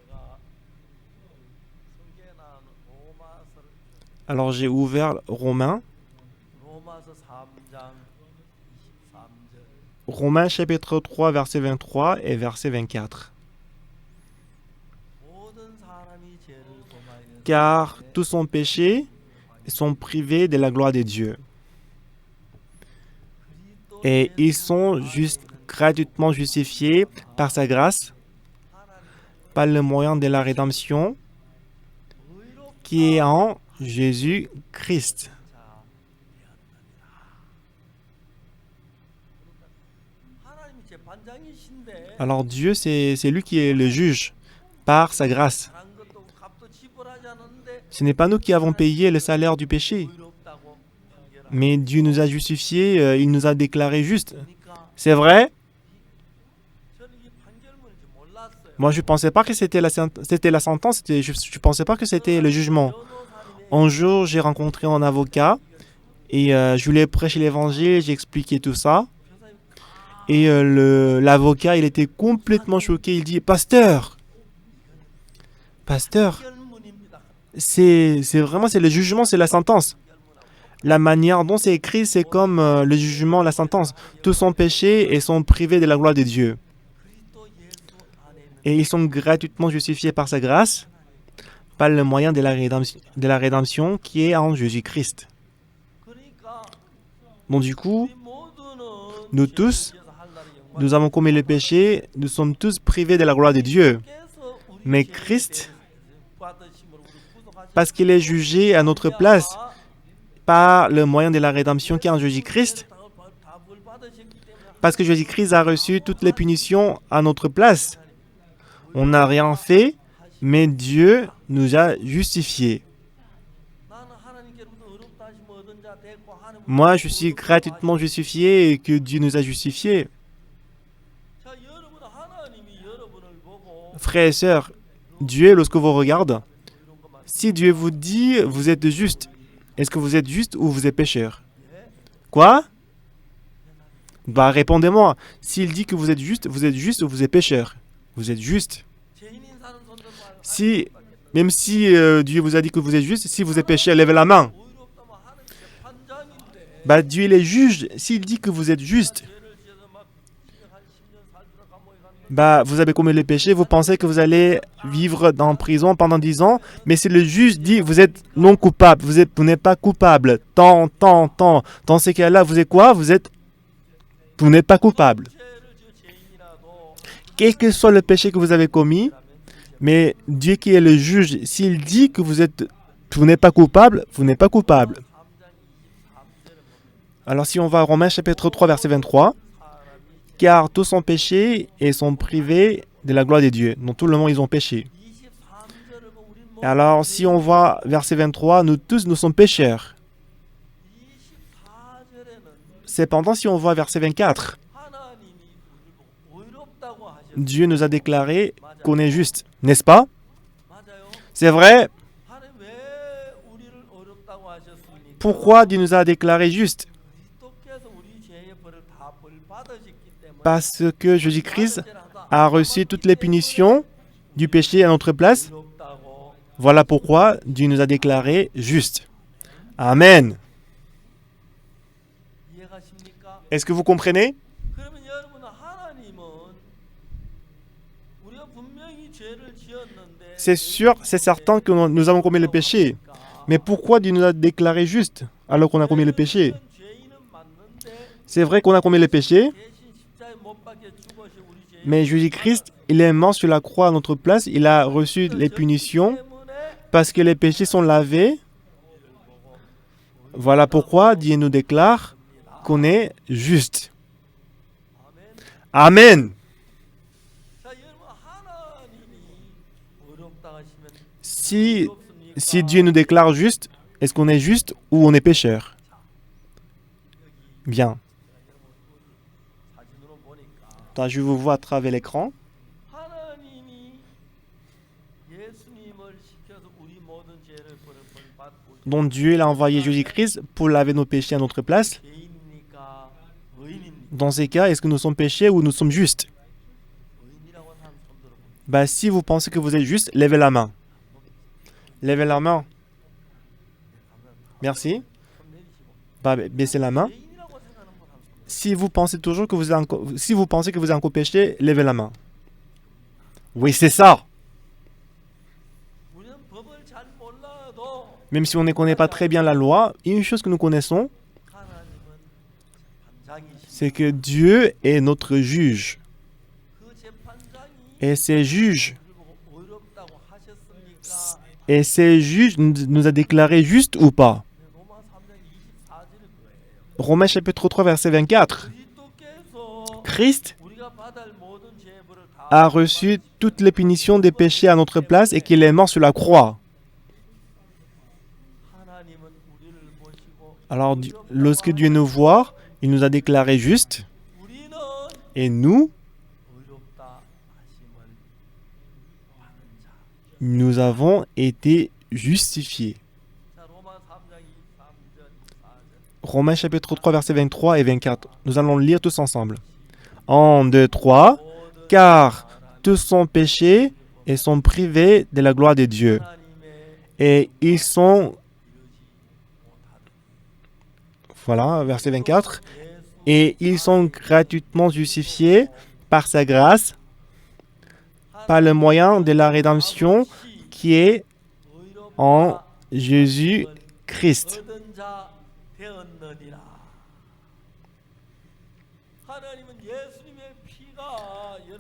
제가 성경에 나오는 로마서를 Alors j'ai ouvert Romains, 로마서 3장 23절 Romains chapitre 3, verset 23 et verset 24. 모든 사람이 죄를 범하여 Car tous sont péchés et sont privés de la gloire de Dieu. Et ils sont juste gratuitement justifiés par sa grâce, par le moyen de la rédemption qui est en Jésus-Christ. 하나님이 재판장이신데 Alors Dieu, c'est lui qui est le juge par sa grâce. 잘한 것도 값도 지불하지 않았는데 Ce n'est pas nous qui avons payé le salaire du péché, 의롭다고 판결하니까 mais Dieu nous a justifiés, il nous a déclarés justes. C'est vrai? 저는 이 판결문인지 몰랐어요. Moi, je ne pensais pas que c'était la sentence, je ne pensais pas que c'était le jugement. Un jour, j'ai rencontré un avocat et je lui ai prêché l'évangile, j'ai expliqué tout ça. Et l'avocat, il était complètement choqué. Il dit, Pasteur, 판결문입니다. c'est vraiment c'est le jugement, c'est la sentence. La manière dont c'est écrit, c'est comme le jugement, la sentence. Tous sont péchés et sont privés de la gloire de Dieu. 그리스도 예수 안에 있는 Et ils sont gratuitement justifiés par sa grâce, par le moyen de la rédemption qui est en Jésus-Christ. 그러니까 Donc du coup, 우리 모두는 nous tous, 죄에서 하늘나라의 영광 nous avons commis le péché, nous sommes tous privés de la gloire de Dieu. 께서 우리 Mais 죄에 Christ, 받으심으로 우리 구속하신 parce qu'il est jugé à notre place, par le moyen de la rédemption qui est en Jésus-Christ, 다 벌받으셨기 때문에 parce que Jésus-Christ a reçu toutes les punitions à notre place. On n'a rien fait, mais Dieu nous a justifiés. 나는 하나님께로부터 의롭다 하심을 얻은 자 됐고 하나님 Moi, je suis gratuitement justifié et que Dieu nous a justifiés. 자 여러분 하나님이 여러분을 보고 Frères et sœurs, Dieu, lorsque vous regarde, si Dieu vous dit vous êtes juste, est-ce que vous êtes juste ou vous êtes pécheur? Quoi? Bah répondez-moi. S'il dit que vous êtes juste ou vous êtes pécheur? Vous êtes juste. 죄인인 사는 손들 말 Si, même si Dieu vous a dit que vous êtes juste, si vous êtes pécheur, levez la main. 의롭다면 하나님 재판장인데 Bah Dieu il est juge. S'il dit que vous êtes juste, 죄를 지어서 막 한 10년 살다가 감옥에 가면 bah vous avez commis le péché, vous pensez que vous allez vivre en prison pendant 10 ans, mais si le juge dit vous êtes non coupable, vous n'êtes pas coupable, tant. Dans ces cas-là, vous êtes quoi? Vous n'êtes pas coupable. 죄를 지어 죄인이라도 Quel que soit le péché que vous avez commis, mais Dieu qui est le juge, s'il dit que vous n'êtes pas coupable, vous n'êtes pas coupable. 3장 23절에 Alors si on va à Romains chapitre 3 verset 23, car tous sont péchés et sont privés de la gloire de Dieu. Donc tout le monde ils ont péché. 23절을 보면 우리 Et alors si on voit verset 23, nous tous nous sommes pécheurs. 24절에는 Cependant si on voit verset 24, 하나님이 우리를 보고 의롭다고 하셨어요. Dieu nous a déclaré qu'on est juste, n'est-ce pas? 맞아요. C'est vrai? 하나님 왜 우리를 의롭다고 하셨습니까? Pourquoi Dieu nous a déclaré juste? 그리스도께서 우리 죄의 벌을 다 벌받으셨기 때문에 Parce que Jésus-Christ a reçu toutes les punitions du péché à notre place. 의롭다고. Voilà pourquoi Dieu nous a déclaré juste. Amen. 이해가십니까? Est-ce que vous comprenez? 그러면 여러분 하나님은 c'est sûr, c'est certain que nous avons commis le péché. Mais pourquoi Dieu nous a déclarés justes alors qu'on a commis le péché? C'est vrai qu'on a commis le péché, mais Jésus-Christ, il est mort sur la croix à notre place. Il a reçu les punitions parce que les péchés sont lavés. Voilà pourquoi Dieu nous déclare qu'on est juste. Amen. Si Dieu nous déclare juste, est-ce qu'on est juste ou on est pécheur? Bien. Je vous vois à travers l'écran. Donc Dieu a envoyé Jésus-Christ pour laver nos péchés à notre place. Dans ces cas, est-ce que nous sommes péchés ou nous sommes justes? Si vous pensez que vous êtes juste, levez la main. Levez la main. Merci. Baissez la main. Si vous pensez toujours que vous êtes encore péché, levez la main. Oui, c'est ça. Même si on ne connaît pas très bien la loi, une chose que nous connaissons, c'est que Dieu est notre juge. Et ces juges nous a déclarés justes ou pas? Romains chapitre 3, verset 24. Christ a reçu toutes les punitions des péchés à notre place et qu'il est mort sur la croix. Alors, lorsque Dieu nous voit, il nous a déclarés justes et nous avons été justifiés. Romains chapitre 3, versets 23 et 24. Nous allons lire tous ensemble. 1, 2, 3. Car tous sont péchés et sont privés de la gloire de Dieu. Et ils sont... Voilà, verset 24. Et ils sont gratuitement justifiés par sa grâce, par le moyen de la rédemption qui est en Jésus-Christ.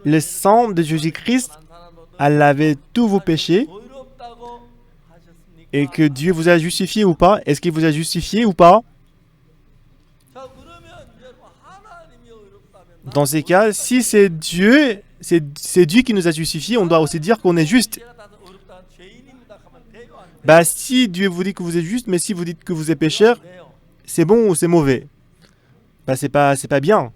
Le sang de Jésus-Christ a lavé tous vos péchés et que Dieu vous a justifié ou pas? Est-ce qu'il vous a justifié ou pas? Dans ces cas, si c'est Dieu qui nous a justifiés, on doit aussi dire qu'on est juste. Si Dieu vous dit que vous êtes juste, mais si vous dites que vous êtes pécheur, c'est bon ou c'est mauvais? C'est pas bien.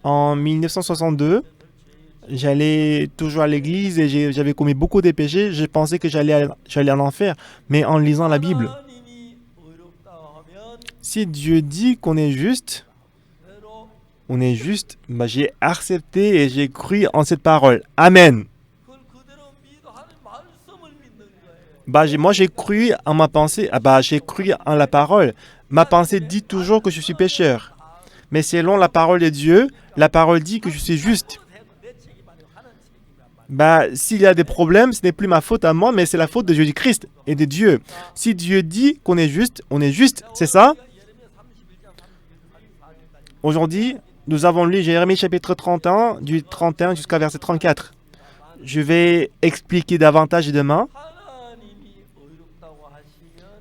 En 1962, j'allais toujours à l'église et j'avais commis beaucoup de péchés. Je pensais que j'allais en enfer. Mais en lisant la Bible, si Dieu dit qu'on est juste, j'ai accepté et j'ai cru en cette parole. Amen. Moi, j'ai cru en ma pensée. J'ai cru en la parole. Ma pensée dit toujours que je suis pécheur. Mais selon la parole de Dieu, la parole dit que je suis juste. S'il y a des problèmes, ce n'est plus ma faute à moi, mais c'est la faute de Jésus-Christ et de Dieu. Si Dieu dit qu'on est juste, on est juste, c'est ça? Aujourd'hui, nous avons lu Jérémie chapitre 31, du 31 jusqu'à verset 34. Je vais expliquer davantage demain.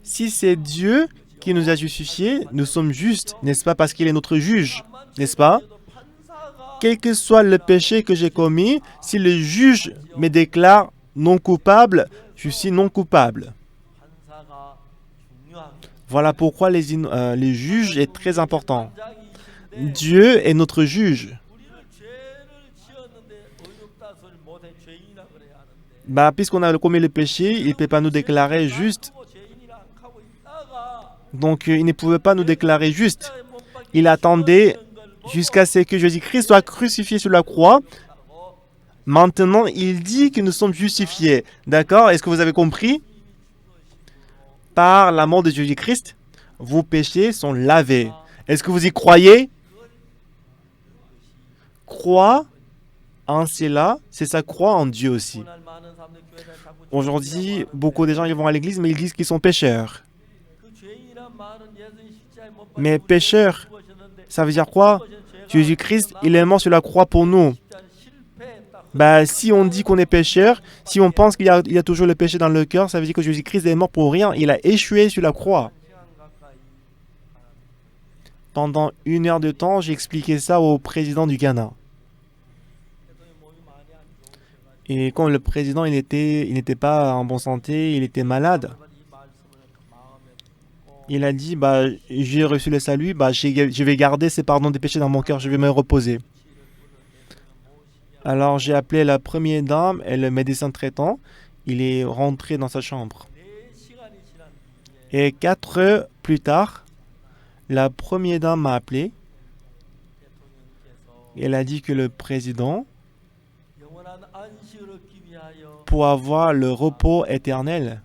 Si c'est Dieu qui nous a justifiés, nous sommes justes, n'est-ce pas, parce qu'il est notre juge, n'est-ce pas? Quel que soit le péché que j'ai commis, si le juge me déclare non coupable, je suis non coupable. Voilà pourquoi les juges est très important. Dieu est notre juge. Puisqu'on a commis le péché, il ne peut pas nous déclarer juste. Donc, il ne pouvait pas nous déclarer juste. Il attendait jusqu'à ce que Jésus-Christ soit crucifié sur la croix. Maintenant, il dit que nous sommes justifiés. D'accord? Est-ce que vous avez compris? Par la mort de Jésus-Christ, vos péchés sont lavés. Est-ce que vous y croyez? Crois en cela, c'est sa croix en Dieu aussi. 오늘 많은 사람들 교회 다니고 자꾸 Aujourd'hui, 죄인이라고 beaucoup de gens ils vont à l'église, mais ils disent qu'ils sont pécheurs. 그 죄인이란 말은 예수님 십자가에 못 Mais 박히고 pécheur, 죽으셨는데 ça veut dire quoi? Jésus-Christ, il est mort sur la croix pour nous. 십자가는 실패했다. Bah, si on dit qu'on est pécheur, si on pense qu'il y a toujours le péché dans le cœur, ça veut dire que Jésus-Christ est mort pour rien. Il a échoué sur la croix. 시간 가까이 Pendant 1 heure de temps, j'ai expliqué ça au président du Ghana. 대통령 몸이 많이 안 좋으셔가지고 Et quand le président, il n'était pas en bonne santé, il était malade. 이 말씀을 마음에 품고 Il a dit, bah, j'ai reçu le salut, bah, je vais garder ces pardons des péchés dans mon cœur, je vais me reposer. Alors j'ai appelé la première dame et le médecin traitant. Il est rentré dans sa chambre. 4시간이 지난 뒤에 Et 4 heures plus tard, la première dame m'a appelé. 대통령께서 Elle a dit que le président, 영원한 안식을 얻기 위하여 pour avoir le repos éternel,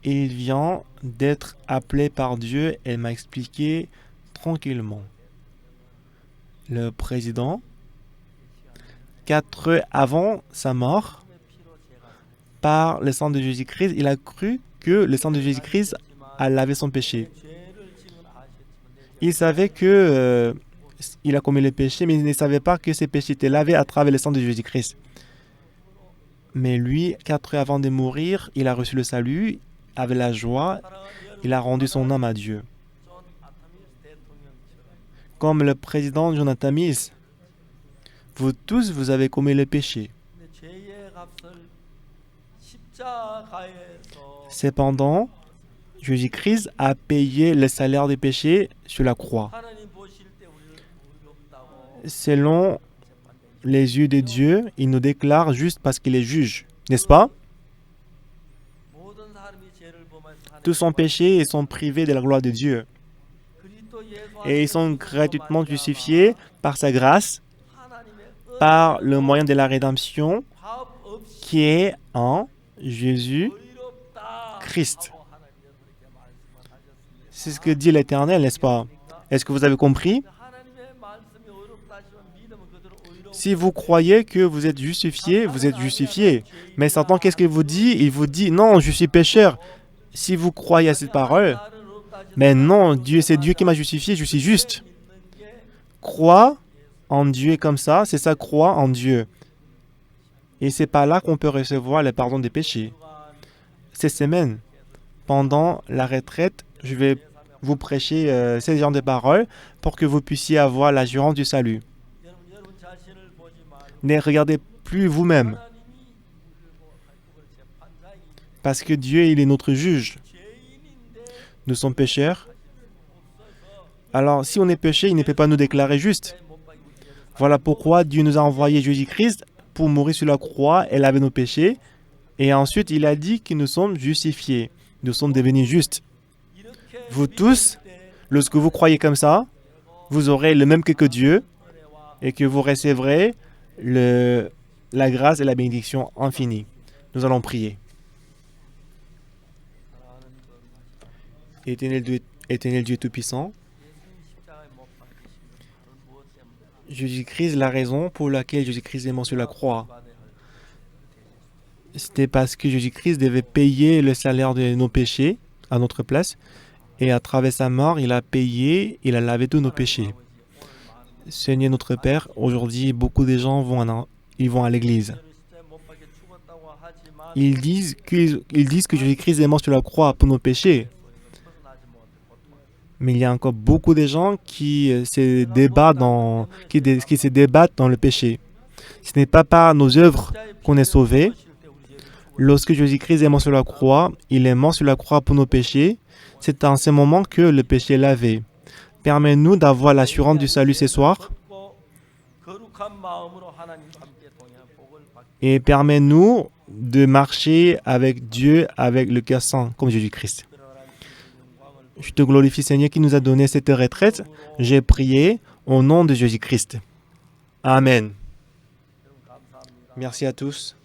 il vient d'être appelé par Dieu. Elle m'a expliqué tranquillement. Le président, 4 heures avant sa mort, 피로 제가 par le sang de Jésus-Christ, il a cru que le sang de Jésus-Christ a lavé son péché. 죄를 지은 아셨지만 내 Il savait que il a commis le péché, mais il ne savait pas que ses péchés étaient lavés à travers le sang de Jésus-Christ. Mais lui, 4 heures avant de mourir, il a reçu le salut avec la joie. 사랑하는 Il a rendu son âme à Dieu. 존 아타미스 대통령처럼 Comme le président Jonathan Mills, vous tous, vous avez commis le péché. 내 죄의 값을 십자가에서 Cependant, Jésus-Christ a payé le salaire des péchés sur la croix. 하나님 보실 때 우리를 의롭다고 Selon les yeux de Dieu, il nous déclare juste parce qu'il est juge, n'est-ce pas? 모든 사람이 죄를 범해서 Tous sont péchés et sont privés de la gloire de Dieu. 그리스도 예수 Et ils sont gratuitement justifiés par sa grâce, 하나님의 par le moyen de la rédemption 화합 없이 qui est en Jésus. 의롭다 Christ. 하고 하나님께서 그렇게 말씀을 하셨습니다. C'est ce que dit l'Éternel, n'est-ce pas? Est-ce que vous avez compris? 하나님의 말씀이 의롭다 하시면 믿으면 그대로 의롭다. Si vous croyez que vous êtes justifié, vous êtes justifié. Mais Satan, qu'est-ce qu'il vous dit? Il vous dit, non, je suis pécheur. Si vous croyez à cette parole, mais non, Dieu, c'est Dieu qui m'a justifié, je suis juste. Crois en Dieu comme ça, c'est ça, crois en Dieu. Et c'est par là qu'on peut recevoir le pardon des péchés. Cette semaine, pendant la retraite, je vais vous prêcher ces genres de paroles pour que vous puissiez avoir l'assurance du salut. 여러분 자신을 보지 말고 Ne regardez plus vous-même, 하나님이 우리를 그걸 재판장이 parce que Dieu, il est notre juge. 죄인인데 Nous sommes pécheurs. Alors, si on est péché, il ne peut pas nous déclarer juste. 못 박이고 죄를 Voilà pourquoi Dieu nous a envoyé Jésus-Christ pour mourir sur la croix et laver nos péchés. Et ensuite, il a dit que nous sommes justifiés. Nous sommes devenus justes. 이렇게 Vous tous, 때 lorsque vous croyez comme ça, vous aurez le même que Dieu 은혜와 et que vous recevrez la grâce et la bénédiction infinie. Nous allons prier. 사랑하는 그 말씀. Éternel Dieu Tout-Puissant, 예수님 십자가에 못 박히신 바로 무엇 때문에 Jésus-Christ, la raison pour laquelle Jésus-Christ est mort sur la croix, 받아야 할 c'était parce que Jésus-Christ devait payer le salaire de nos péchés à notre place. Et à travers sa mort, il a payé, il a lavé tous nos péchés. Seigneur notre Père, aujourd'hui, beaucoup de gens vont à l'église. 십자가에 못 박혀 죽었다고 하지만 Ils disent que Jésus-Christ est mort sur la croix pour nos péchés. 벗어나지 못해 고통. Mais il y a encore beaucoup de gens qui se débattent qui se débattent dans le péché. Ce n'est pas par nos œuvres qu'on est sauvé. Lorsque Jésus-Christ est mort sur la croix, il est mort sur la croix pour nos péchés. C'est en ce moment que le péché est lavé. Permets-nous d'avoir l'assurance du salut ce soir 거룩한 마음으로 하나님과 함께 동행한 복을 받게 et permets-nous de marcher avec Dieu avec le cœur saint comme Jésus-Christ. 들어가는 영광을 Je te glorifie Seigneur qui nous a donné cette retraite. J'ai prié au nom de Jésus-Christ. Amen. 여러분 감사합니다. Merci à tous.